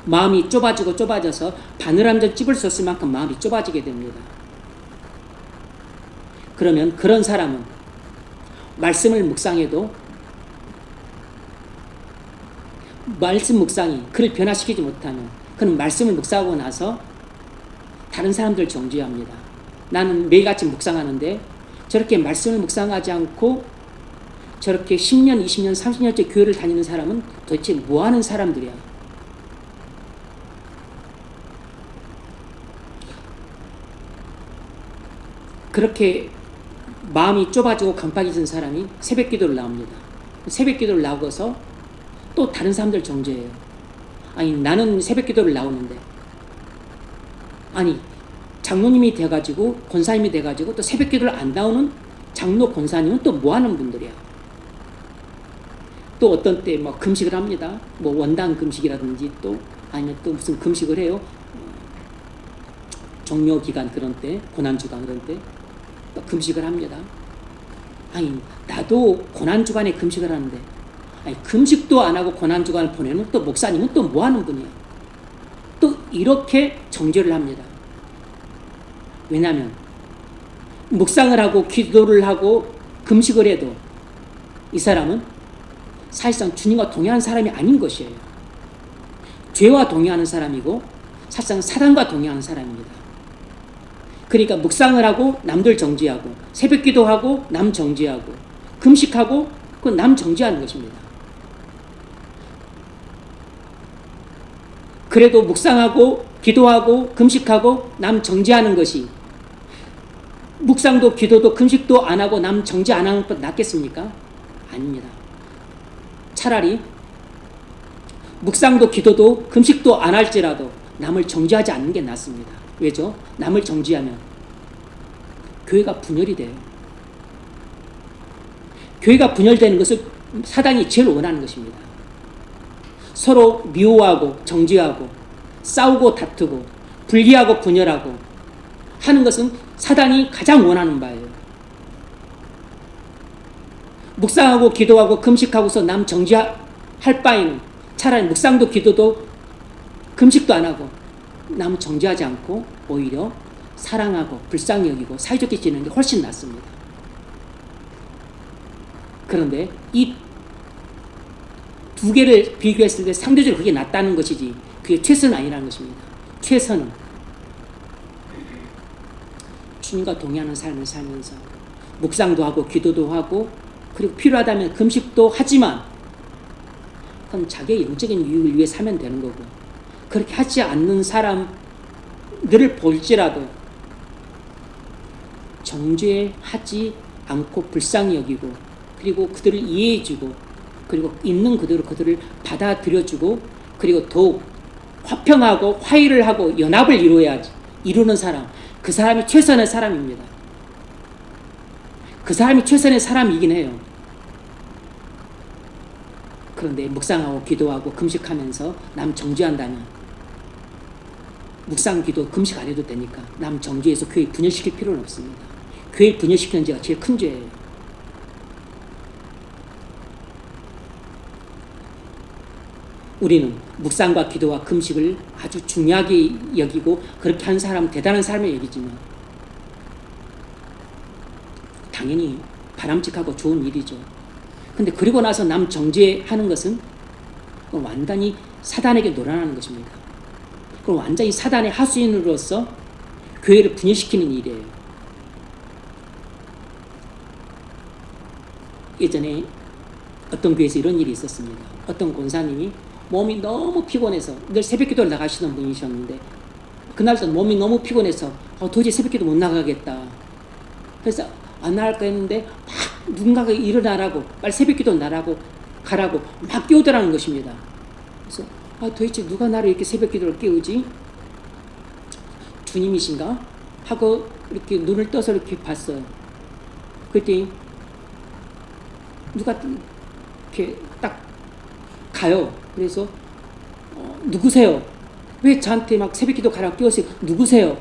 마음이 좁아져서 바늘 한 점 찝을 수 없을 만큼 마음이 좁아지게 됩니다. 그러면 그런 사람은 말씀을 묵상해도 말씀 묵상이 그를 변화시키지 못하면 그는 말씀을 묵상하고 나서 다른 사람들 정죄합니다. 나는 매일같이 묵상하는데 저렇게 말씀을 묵상하지 않고 저렇게 10년, 20년, 30년째 교회를 다니는 사람은 도대체 뭐하는 사람들이야? 그렇게 마음이 좁아지고 강박해진 사람이 새벽 기도를 나옵니다. 새벽 기도를 나오고서 또 다른 사람들 정죄해요. 아니, 나는 새벽 기도를 나오는데, 아니 장로님이 돼가지고 권사님이 돼가지고 또 새벽 기도를 안 나오는 장로 권사님은 또 뭐하는 분들이야? 또 어떤 때 뭐 금식을 합니다. 뭐 원당 금식이라든지 또 아니면 또 무슨 금식을 해요. 종료 기간 그런 때, 고난주간 그런 때 또 금식을 합니다. 아니, 나도 고난주간에 금식을 하는데, 아니 금식도 안 하고 고난주간을 보내는 또 목사님은 또 뭐하는 분이야? 이렇게 정죄를 합니다. 왜냐하면 묵상을 하고 기도를 하고 금식을 해도 이 사람은 사실상 주님과 동의하는 사람이 아닌 것이에요. 죄와 동의하는 사람이고 사실상 사단과 동의하는 사람입니다. 그러니까 묵상을 하고 남들 정죄하고 새벽 기도하고 남 정죄하고 금식하고 그 남 정죄하는 것입니다. 그래도 묵상하고 기도하고 금식하고 남 정죄하는 것이 묵상도 기도도 금식도 안 하고 남 정죄 안 하는 것보다 낫겠습니까? 아닙니다. 차라리 묵상도 기도도 금식도 안 할지라도 남을 정죄하지 않는 게 낫습니다. 왜죠? 남을 정죄하면 교회가 분열이 돼요. 교회가 분열되는 것을 사단이 제일 원하는 것입니다. 서로 미워하고 정죄하고 싸우고 다투고 분리하고 분열하고 하는 것은 사단이 가장 원하는 바예요. 묵상하고 기도하고 금식하고서 남 정죄할 바에는 차라리 묵상도 기도도 금식도 안 하고 남 정죄하지 않고 오히려 사랑하고 불쌍히 여기고 사이좋게 지내는 게 훨씬 낫습니다. 그런데 이 두 개를 비교했을 때 상대적으로 그게 낫다는 것이지 그게 최선은 아니라는 것입니다. 최선은 주님과 동의하는 삶을 살면서 묵상도 하고 기도도 하고 그리고 필요하다면 금식도 하지만 그건 자기의 영적인 유익을 위해 사면 되는 거고 그렇게 하지 않는 사람들을 볼지라도 정죄하지 않고 불쌍히 여기고 그리고 그들을 이해해주고 그리고 있는 그대로 그들을 받아들여주고 그리고 더욱 화평하고 화해를 하고 연합을 이루는 사람, 그 사람이 최선의 사람입니다. 그 사람이 최선의 사람이긴 해요. 그런데 묵상하고 기도하고 금식하면서 남 정죄한다면 묵상, 기도, 금식 안 해도 되니까 남 정죄해서 교회 분열시킬 필요는 없습니다. 교회 분열시키는 죄가 제일 큰 죄예요. 우리는 묵상과 기도와 금식을 아주 중요하게 여기고 그렇게 한 사람은 대단한 삶을 여기지만 당연히 바람직하고 좋은 일이죠. 근데 그리고 나서 남 정죄하는 것은 완전히 사단에게 놀아나는 것입니다. 그럼 완전히 사단의 하수인으로서 교회를 분열시키는 일이에요. 예전에 어떤 교회에서 이런 일이 있었습니다. 어떤 권사님이 몸이 너무 피곤해서 늘 새벽기도를 나가시는 분이셨는데 그날도 몸이 너무 피곤해서 도저히 새벽기도 못 나가겠다. 그래서 안 나갈까 했는데 막 누군가가 일어나라고 빨리 새벽기도 나라고 가라고 막 깨우더라는 것입니다. 그래서 도대체 누가 나를 이렇게 새벽기도를 깨우지? 주님이신가? 하고 이렇게 눈을 떠서 이렇게 봤어요. 그랬더니 누가 이렇게 딱 가요. 그래서 누구세요? 왜 저한테 막 새벽기도 가라고 깨우세요? 누구세요?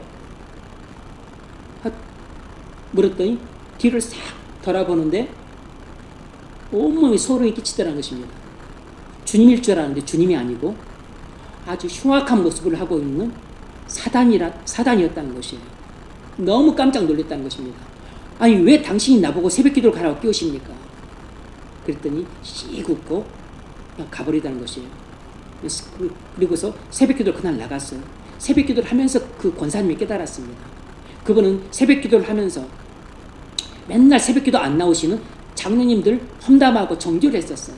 물었더니 뒤를 싹 돌아보는데 온몸이 소름이 끼치더라는 것입니다. 주님일 줄 알았는데 주님이 아니고 아주 흉악한 모습을 하고 있는 사단이었다는 것이에요. 너무 깜짝 놀랐다는 것입니다. 아니 왜 당신이 나보고 새벽기도를 가라고 깨우십니까? 그랬더니 씩 웃고 그냥 가버리다는 것이에요. 그리고서 새벽기도를 그날 나갔어요. 새벽기도를 하면서 그 권사님이 깨달았습니다. 그분은 새벽기도를 하면서 맨날 새벽기도 안 나오시는 장로님들 험담하고 정죄를 했었어요.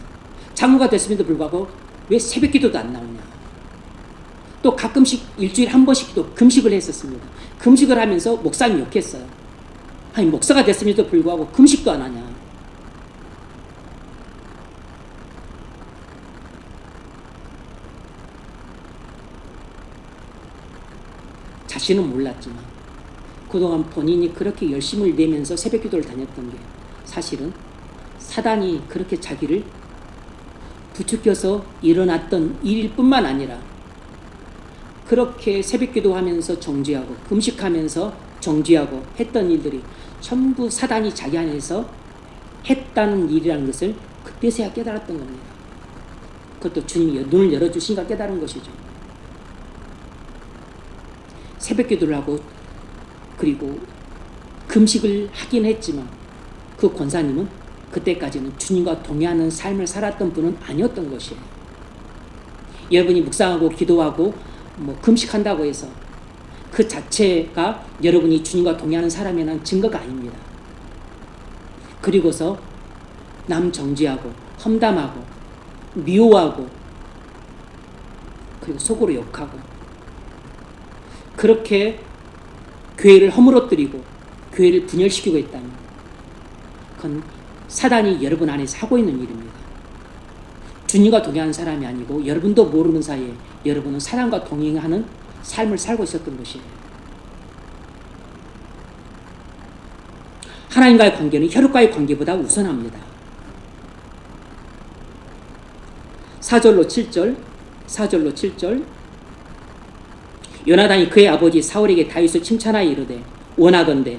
장로가 됐음에도 불구하고 왜 새벽기도도 안 나오냐. 또 가끔씩 일주일에 한 번씩도 금식을 했었습니다. 금식을 하면서 목사님 욕했어요. 아니 목사가 됐음에도 불구하고 금식도 안 하냐. 자신은 몰랐지만 그동안 본인이 그렇게 열심을 내면서 새벽기도를 다녔던 게 사실은 사단이 그렇게 자기를 부추겨서 일어났던 일일 뿐만 아니라 그렇게 새벽기도 하면서 정죄하고 금식하면서 정죄하고 했던 일들이 전부 사단이 자기 안에서 했다는 일이라는 것을 그때서야 깨달았던 겁니다. 그것도 주님이 눈을 열어주시니까 깨달은 것이죠. 새벽 기도를 하고 그리고 금식을 하긴 했지만 그 권사님은 그때까지는 주님과 동의하는 삶을 살았던 분은 아니었던 것이에요. 여러분이 묵상하고 기도하고 금식한다고 해서 그 자체가 여러분이 주님과 동의하는 사람이라는 증거가 아닙니다. 그리고서 남 정죄하고 험담하고 미워하고 그리고 속으로 욕하고 그렇게 교회를 허물어뜨리고 교회를 분열시키고 있다면 그건 사단이 여러분 안에서 하고 있는 일입니다. 주님과 동의하는 사람이 아니고 여러분도 모르는 사이에 여러분은 사단과 동행하는 삶을 살고 있었던 것이에요. 하나님과의 관계는 혈육과의 관계보다 우선합니다. 4절로 7절 요나단이 그의 아버지 사울에게 다윗을 칭찬하여 이르되 원하건대,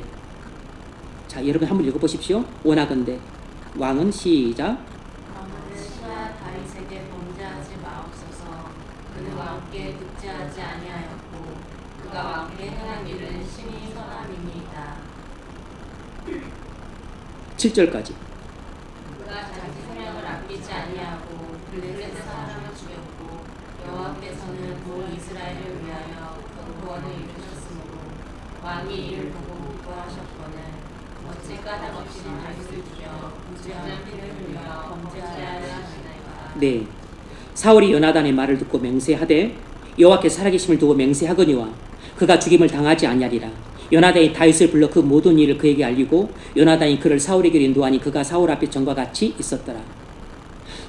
자 여러분 한번 읽어보십시오. 원하건대 왕은 시작 시가 다윗에게 범죄하지 마옵소서. 그는 왕께 득죄하지 아니하였고 그가 왕께 행한 일은 심히 선함이니이다. 7절까지 그가 자기 생명을 아끼지 아니하고 블레셋 사람을 죽였고 여호와께서는 온 이스라엘을 위하여 구원을 이루셨으므로 왕이 이를 보고 기뻐하셨거늘 어찌 까닭 없이 다윗을 죽여 무죄한 피를 흘려 범죄하여 하시나이까. 네, 사울이 요나단의 말을 듣고 맹세하되 여호와께서 살아계심을 두고 맹세하거니와 그가 죽임을 당하지 아니하리라. 요나단이 다윗을 불러 그 모든 일을 그에게 알리고 요나단이 그를 사울에게 인도하니 그가 사울 앞에 전과 같이 있었더라.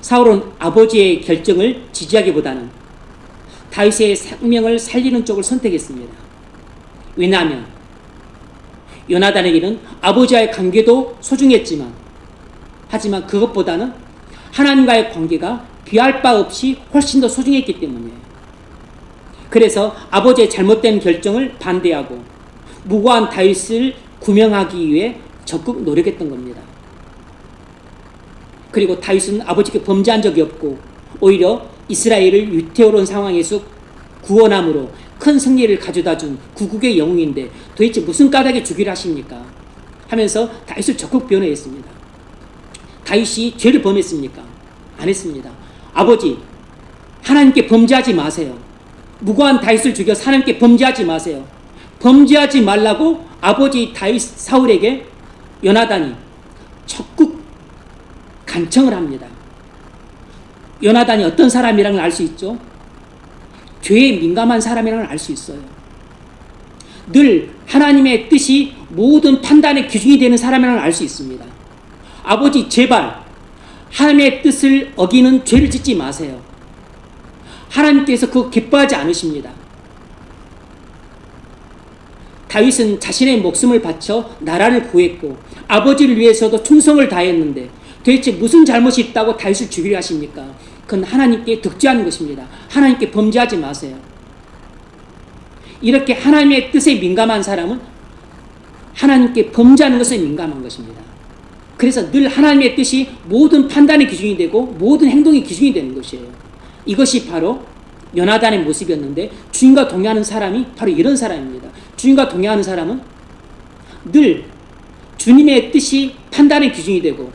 사울은 아버지의 결정을 지지하기보다는 다윗의 생명을 살리는 쪽을 선택했습니다. 왜냐하면 요나단에게는 아버지와의 관계도 소중했지만 하지만 그것보다는 하나님과의 관계가 비할 바 없이 훨씬 더 소중했기 때문이에요. 그래서 아버지의 잘못된 결정을 반대하고 무고한 다윗을 구명하기 위해 적극 노력했던 겁니다. 그리고 다윗은 아버지께 범죄한 적이 없고 오히려 이스라엘을 위태로운 상황에서 구원함으로 큰 승리를 가져다 준 구국의 영웅인데 도대체 무슨 까닭에 죽이려 하십니까? 하면서 다윗을 적극 변호했습니다. 다윗이 죄를 범했습니까? 안 했습니다. 아버지, 하나님께 범죄하지 마세요. 무고한 다윗을 죽여 하나님께 범죄하지 마세요. 범죄하지 말라고 아버지 다윗 사울에게 요나단이 적극 간청을 합니다. 요나단이 어떤 사람이라는 걸 알 수 있죠? 죄에 민감한 사람이라는 걸 알 수 있어요. 늘 하나님의 뜻이 모든 판단의 기준이 되는 사람이라는 걸 알 수 있습니다. 아버지 제발 하나님의 뜻을 어기는 죄를 짓지 마세요. 하나님께서 그거 기뻐하지 않으십니다. 다윗은 자신의 목숨을 바쳐 나라를 구했고 아버지를 위해서도 충성을 다했는데 도대체 무슨 잘못이 있다고 다윗을 죽이려 하십니까? 그건 하나님께 득죄하는 것입니다. 하나님께 범죄하지 마세요. 이렇게 하나님의 뜻에 민감한 사람은 하나님께 범죄하는 것에 민감한 것입니다. 그래서 늘 하나님의 뜻이 모든 판단의 기준이 되고 모든 행동의 기준이 되는 것이에요. 이것이 바로 요나단의 모습이었는데 주님과 동의하는 사람이 바로 이런 사람입니다. 주님과 동의하는 사람은 늘 주님의 뜻이 판단의 기준이 되고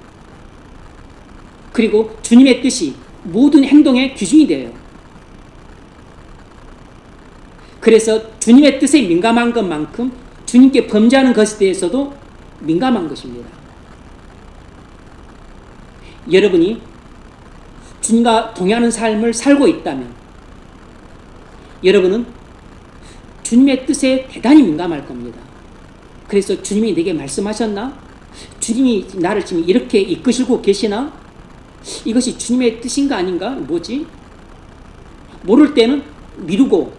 그리고 주님의 뜻이 모든 행동의 기준이 돼요. 그래서 주님의 뜻에 민감한 것만큼 주님께 범죄하는 것에 대해서도 민감한 것입니다. 여러분이 주님과 동의하는 삶을 살고 있다면 여러분은 주님의 뜻에 대단히 민감할 겁니다. 그래서 주님이 내게 말씀하셨나? 주님이 나를 지금 이렇게 이끄시고 계시나? 이것이 주님의 뜻인가 아닌가? 뭐지? 모를 때는 미루고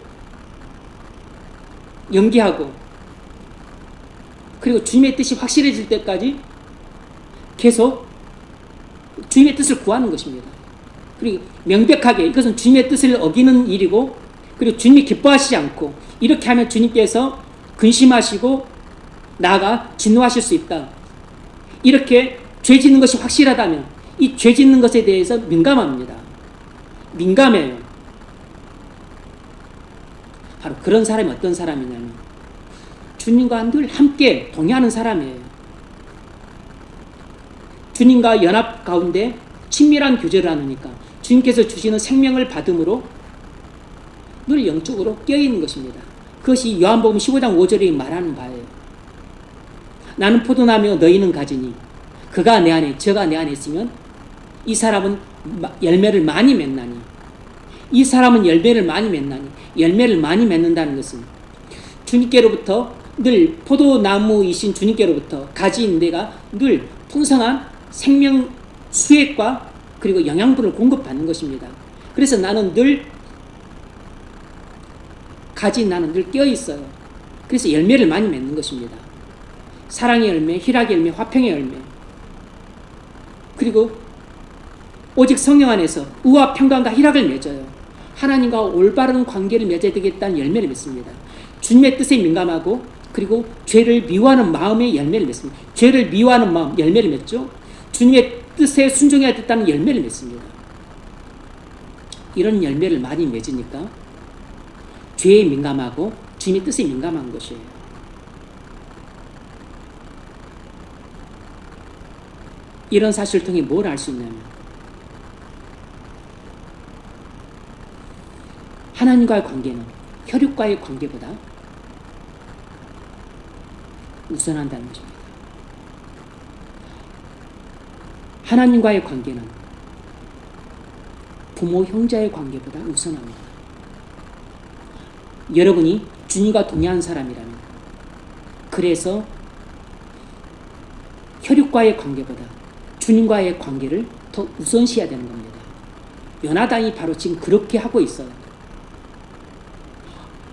연기하고 그리고 주님의 뜻이 확실해질 때까지 계속 주님의 뜻을 구하는 것입니다. 그리고 명백하게 이것은 주님의 뜻을 어기는 일이고 그리고 주님이 기뻐하시지 않고 이렇게 하면 주님께서 근심하시고 나아가 진노하실 수 있다. 이렇게 죄 짓는 것이 확실하다면 이 죄 짓는 것에 대해서 민감합니다. 민감해요. 바로 그런 사람이 어떤 사람이냐면 주님과 늘 함께 동행하는 사람이에요. 주님과 연합 가운데 친밀한 교제를 하니까 주님께서 주시는 생명을 받음으로 늘 영적으로 깨어있는 것입니다. 그것이 요한복음 15장 5절에 말하는 바예요. 나는 포도나무요 너희는 가지니 그가 내 안에 저가 내 안에 있으면 이 사람은 열매를 많이 맺나니 이 사람은 열매를 많이 맺나니 열매를 많이 맺는다는 것은 주님께로부터 늘 포도나무이신 주님께로부터 가지인 내가 늘 풍성한 생명 수액과 그리고 영양분을 공급받는 것입니다. 그래서 나는 늘 나는 늘 깨어있어요. 그래서 열매를 많이 맺는 것입니다. 사랑의 열매, 희락의 열매, 화평의 열매, 그리고 오직 성령 안에서 의와 평강과 희락을 맺어요. 하나님과 올바른 관계를 맺어야 되겠다는 열매를 맺습니다. 주님의 뜻에 민감하고 그리고 죄를 미워하는 마음의 열매를 맺습니다. 죄를 미워하는 마음 열매를 맺죠. 주님의 뜻에 순종해야 됐다는 열매를 맺습니다. 이런 열매를 많이 맺으니까 죄에 민감하고 주님의 뜻에 민감한 것이에요. 이런 사실을 통해 뭘 알 수 있냐면 하나님과의 관계는 혈육과의 관계보다 우선한다는 것입니다. 하나님과의 관계는 부모, 형제의 관계보다 우선합니다. 여러분이 주님과 동행한 사람이라면 그래서 혈육과의 관계보다 주님과의 관계를 더 우선시해야 되는 겁니다. 요나단이 바로 지금 그렇게 하고 있어요.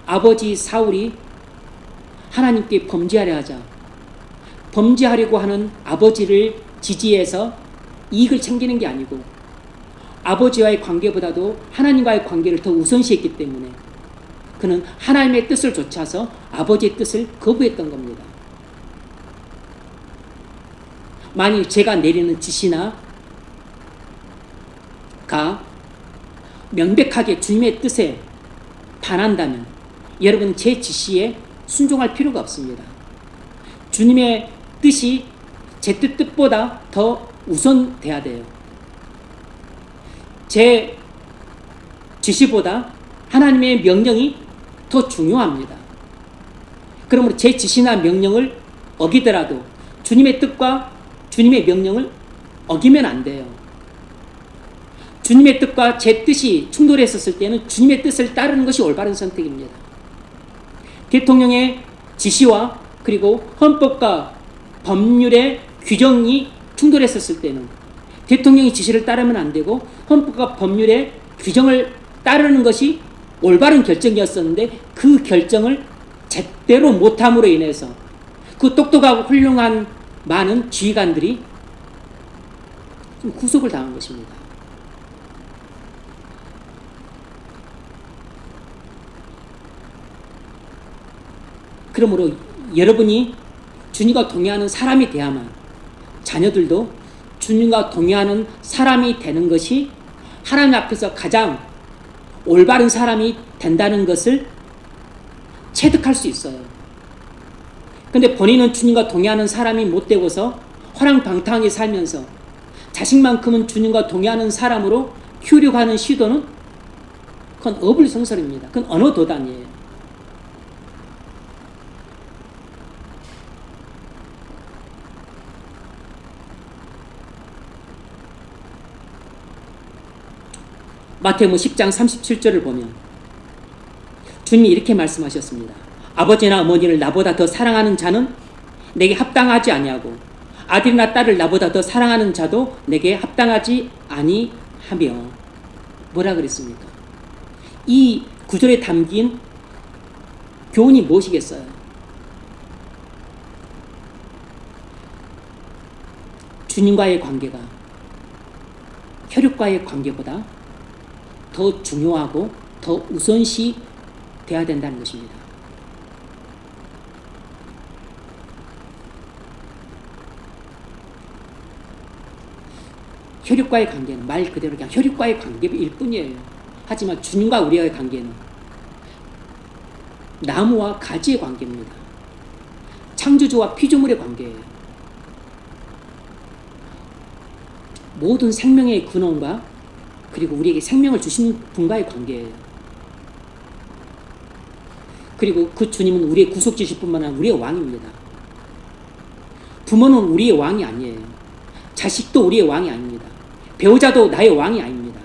아버지 사울이 하나님께 범죄하려 하자 범죄하려고 하는 아버지를 지지해서 이익을 챙기는 게 아니고 아버지와의 관계보다도 하나님과의 관계를 더 우선시했기 때문에 그는 하나님의 뜻을 좇아서 아버지의 뜻을 거부했던 겁니다. 만일 제가 내리는 지시나 가 명백하게 주님의 뜻에 반한다면 여러분 제 지시에 순종할 필요가 없습니다. 주님의 뜻이 제 뜻보다 더 우선돼야 돼요. 제 지시보다 하나님의 명령이 더 중요합니다. 그러므로 제 지시나 명령을 어기더라도 주님의 뜻과 주님의 명령을 어기면 안 돼요. 주님의 뜻과 제 뜻이 충돌했었을 때는 주님의 뜻을 따르는 것이 올바른 선택입니다. 대통령의 지시와 그리고 헌법과 법률의 규정이 충돌했었을 때는 대통령의 지시를 따르면 안 되고 헌법과 법률의 규정을 따르는 것이 올바른 결정이었었는데 그 결정을 제대로 못함으로 인해서 그 똑똑하고 훌륭한 많은 지휘관들이 좀 구속을 당한 것입니다. 그러므로 여러분이 주님과 동행하는 사람이 돼야만 자녀들도 주님과 동행하는 사람이 되는 것이 하나님 앞에서 가장 올바른 사람이 된다는 것을 체득할 수 있어요. 근데 본인은 주님과 동행하는 사람이 못 되고서 허랑방탕하게 살면서 자식만큼은 주님과 동행하는 사람으로 키우려고 시도는 그건 어불성설입니다. 그건 언어도단이에요. 마태복음 10장 37절을 보면 주님이 이렇게 말씀하셨습니다. 아버지나 어머니를 나보다 더 사랑하는 자는 내게 합당하지 아니하고 아들이나 딸을 나보다 더 사랑하는 자도 내게 합당하지 아니하며. 뭐라 그랬습니까? 이 구절에 담긴 교훈이 무엇이겠어요? 주님과의 관계가 혈육과의 관계보다 더 중요하고 더 우선시 돼야 된다는 것입니다. 혈육과의 관계는 말 그대로 그냥 혈육과의 관계일 뿐이에요. 하지만 주님과 우리와의 관계는 나무와 가지의 관계입니다. 창조주와 피조물의 관계예요. 모든 생명의 근원과 그리고 우리에게 생명을 주신 분과의 관계예요. 그리고 그 주님은 우리의 구속주실 뿐만 아니라 우리의 왕입니다. 부모는 우리의 왕이 아니에요. 자식도 우리의 왕이 아닙니다. 배우자도 나의 왕이 아닙니다.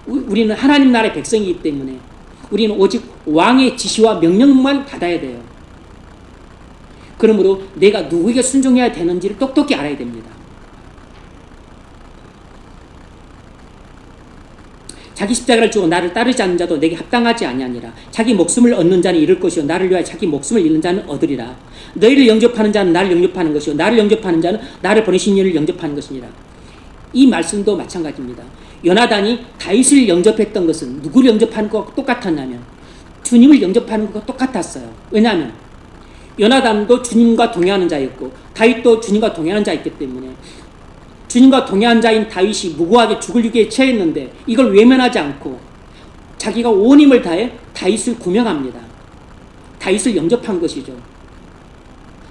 우리는 하나님 나라의 백성이기 때문에 우리는 오직 왕의 지시와 명령만 받아야 돼요. 그러므로 내가 누구에게 순종해야 되는지를 똑똑히 알아야 됩니다. 자기 십자가를 주고 나를 따르지 않는 자도 내게 합당하지 아니하니라. 자기 목숨을 얻는 자는 잃을 것이요 나를 위하여 자기 목숨을 잃는 자는 얻으리라. 너희를 영접하는 자는 나를 영접하는 것이요 나를 영접하는 자는 나를 보내신 이를 영접하는 것이니라. 이 말씀도 마찬가지입니다. 요나단이 다윗을 영접했던 것은 누구를 영접하는 것과 똑같았냐면 주님을 영접하는 것과 똑같았어요. 왜냐하면 요나단도 주님과 동행하는 자였고 다윗도 주님과 동행하는 자였기 때문에 주님과 동행한 자인 다윗이 무고하게 죽을 위기에 처했는데 이걸 외면하지 않고 자기가 온 힘을 다해 다윗을 구명합니다. 다윗을 영접한 것이죠.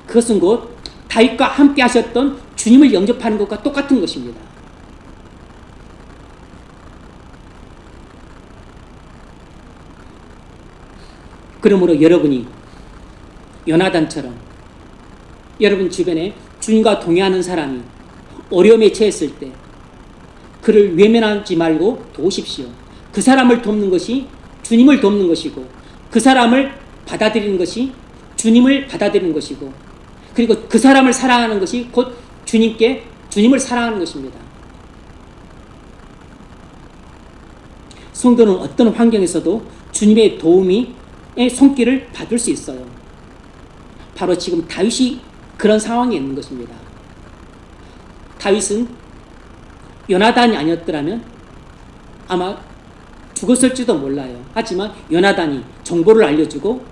그것은 곧 다윗과 함께 하셨던 주님을 영접하는 것과 똑같은 것입니다. 그러므로 여러분이 요나단처럼 여러분 주변에 주님과 동행하는 사람이 어려움에 처했을 때 그를 외면하지 말고 도우십시오. 그 사람을 돕는 것이 주님을 돕는 것이고 그 사람을 받아들이는 것이 주님을 받아들이는 것이고 그리고 그 사람을 사랑하는 것이 곧 주님을 사랑하는 것입니다. 성도는 어떤 환경에서도 주님의 도움의 손길을 받을 수 있어요. 바로 지금 다윗이 그런 상황에 있는 것입니다. 다윗은 요나단이 아니었더라면 아마 죽었을지도 몰라요. 하지만 요나단이 정보를 알려주고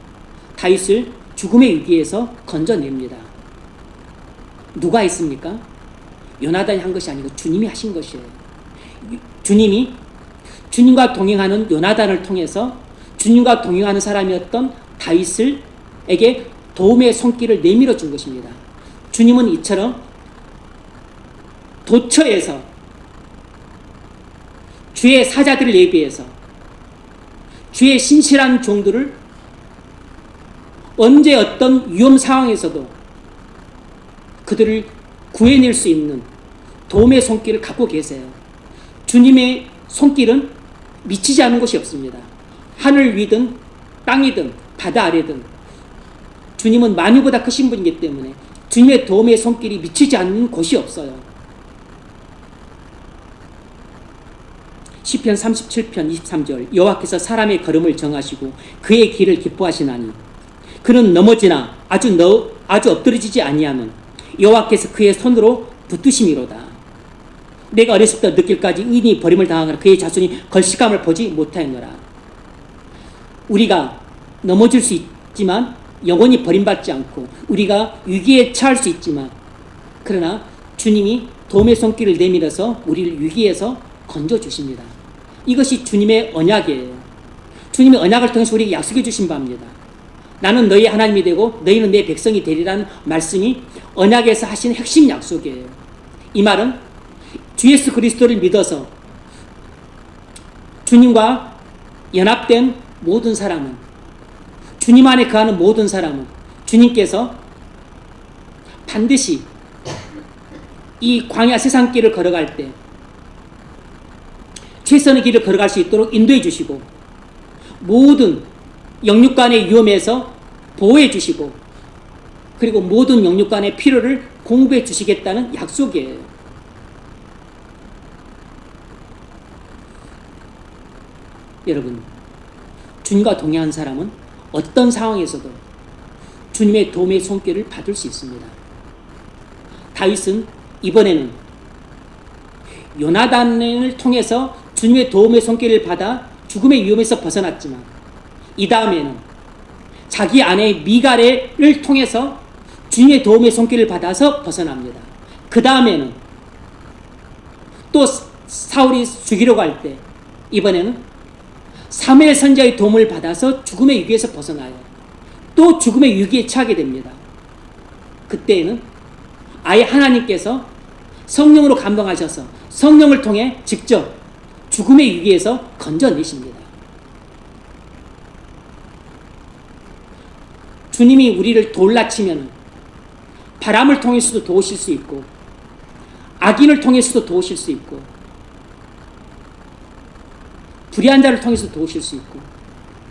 다윗을 죽음의 위기에서 건져냅니다. 누가 했습니까? 요나단이 한 것이 아니고 주님이 하신 것이에요. 주님이 주님과 동행하는 요나단을 통해서 주님과 동행하는 사람이었던 다윗에게 도움의 손길을 내밀어 준 것입니다. 주님은 이처럼 도처에서 주의 사자들을 예비해서 주의 신실한 종들을 언제 어떤 위험 상황에서도 그들을 구해낼 수 있는 도움의 손길을 갖고 계세요. 주님의 손길은 미치지 않는 곳이 없습니다. 하늘 위든 땅이든 바다 아래든 주님은 만유보다 크신 분이기 때문에 주님의 도움의 손길이 미치지 않는 곳이 없어요. 시편 37편 23절 여호와께서 사람의 걸음을 정하시고 그의 길을 기뻐하시나니 그는 넘어지나 아주 엎드러지지 아니하면 여호와께서 그의 손으로 붙드심이로다. 내가 어렸을 때 늦길까지 의인이 버림을 당하거나 그의 자손이 걸식감을 보지 못하였노라. 우리가 넘어질 수 있지만 영원히 버림받지 않고 우리가 위기에 처할 수 있지만 그러나 주님이 도움의 손길을 내밀어서 우리를 위기에서 건져주십니다. 이것이 주님의 언약이에요. 주님의 언약을 통해서 우리에게 약속해 주신 바입니다. 나는 너희 하나님이 되고 너희는 내 백성이 되리라는 말씀이 언약에서 하신 핵심 약속이에요. 이 말은 주 예수 그리스도를 믿어서 주님과 연합된 모든 사람은 주님 안에 거하는 모든 사람은 주님께서 반드시 이 광야 세상길을 걸어갈 때 최선의 길을 걸어갈 수 있도록 인도해 주시고 모든 영육간의 위험에서 보호해 주시고 그리고 모든 영육간의 필요를 공급해 주시겠다는 약속이에요. 여러분, 주님과 동행한 사람은 어떤 상황에서도 주님의 도움의 손길을 받을 수 있습니다. 다윗은 이번에는 요나단을 통해서 주님의 도움의 손길을 받아 죽음의 위험에서 벗어났지만 이 다음에는 자기 아내 미갈을 통해서 주님의 도움의 손길을 받아서 벗어납니다. 그 다음에는 또 사울이 죽이려고 할 때 이번에는 사무엘 선지자의 도움을 받아서 죽음의 위기에서 벗어나요. 또 죽음의 위기에 처하게 됩니다. 그때에는 아예 하나님께서 성령으로 감동하셔서 성령을 통해 직접 죽음의 위기에서 건져내십니다. 주님이 우리를 돌라치면 바람을 통해서도 도우실 수 있고 악인을 통해서도 도우실 수 있고 불의한 자를 통해서 도우실 수 있고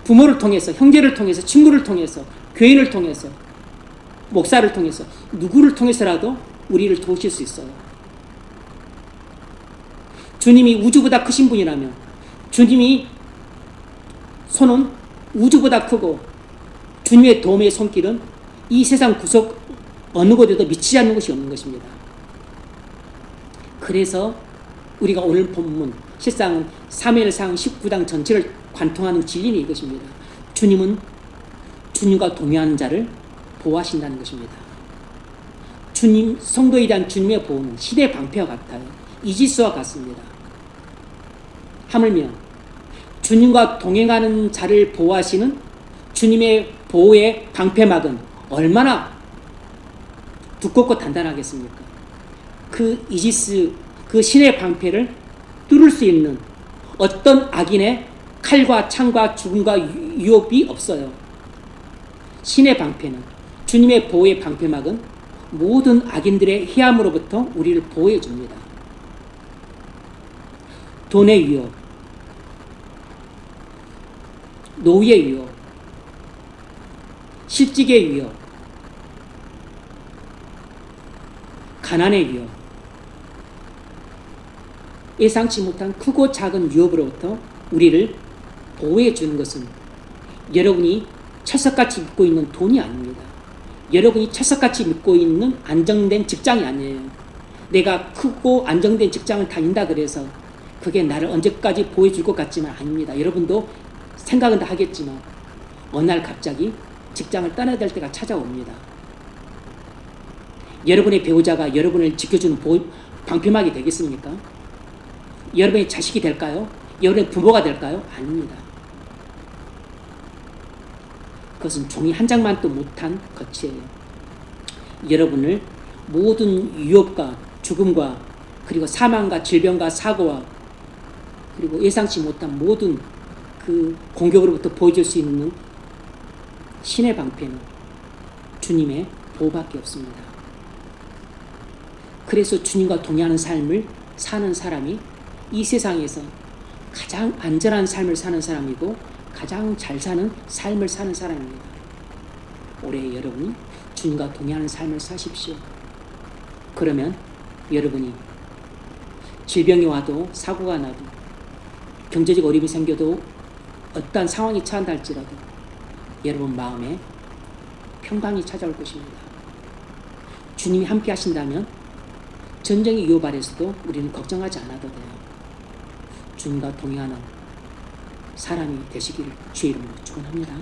부모를 통해서, 형제를 통해서, 친구를 통해서, 교인을 통해서, 목사를 통해서, 누구를 통해서라도 우리를 도우실 수 있어요. 주님이 우주보다 크신 분이라면 주님이 손은 우주보다 크고 주님의 도움의 손길은 이 세상 구석 어느 곳에도 미치지 않는 것이 없는 것입니다. 그래서 우리가 오늘 본문 실상은 사무엘상 19장 전체를 관통하는 진리는 이것입니다. 주님은 주님과 동의하는 자를 보호하신다는 것입니다. 주님, 성도에 대한 주님의 보호는 시대의 방패와 같아요. 이지스와 같습니다. 하물며 주님과 동행하는 자를 보호하시는 주님의 보호의 방패막은 얼마나 두껍고 단단하겠습니까? 그 이지스, 그 신의 방패를 뚫을 수 있는 어떤 악인의 칼과 창과 죽음과 유혹이 없어요. 신의 방패는, 주님의 보호의 방패막은 모든 악인들의 해함으로부터 우리를 보호해 줍니다. 돈의 위협, 노후의 위협, 실직의 위협, 가난의 위협, 예상치 못한 크고 작은 위협으로부터 우리를 보호해 주는 것은 여러분이 철석같이 믿고 있는 돈이 아닙니다. 여러분이 철석같이 믿고 있는 안정된 직장이 아니에요. 내가 크고 안정된 직장을 다닌다 그래서 그게 나를 언제까지 보호해 줄 것 같지만 아닙니다. 여러분도 생각은 다 하겠지만 어느 날 갑자기 직장을 떠나야 될 때가 찾아옵니다. 여러분의 배우자가 여러분을 지켜주는 방패막이 되겠습니까? 여러분의 자식이 될까요? 여러분의 부모가 될까요? 아닙니다. 그것은 종이 한 장만도 못한 거치예요. 여러분을 모든 위협과 죽음과 그리고 사망과 질병과 사고와 그리고 예상치 못한 모든 그 공격으로부터 보여줄 수 있는 신의 방패는 주님의 보호밖에 없습니다. 그래서 주님과 동의하는 삶을 사는 사람이 이 세상에서 가장 안전한 삶을 사는 사람이고 가장 잘 사는 삶을 사는 사람입니다. 올해 여러분이 주님과 동의하는 삶을 사십시오. 그러면 여러분이 질병이 와도 사고가 나도 경제적 어려움이 생겨도 어떠한 상황이 처한다 할지라도 여러분 마음에 평강이 찾아올 것입니다. 주님이 함께 하신다면 전쟁의 위협 아래서도 우리는 걱정하지 않아도 돼요. 주님과 동행하는 사람이 되시기를 주의 이름으로 축원합니다.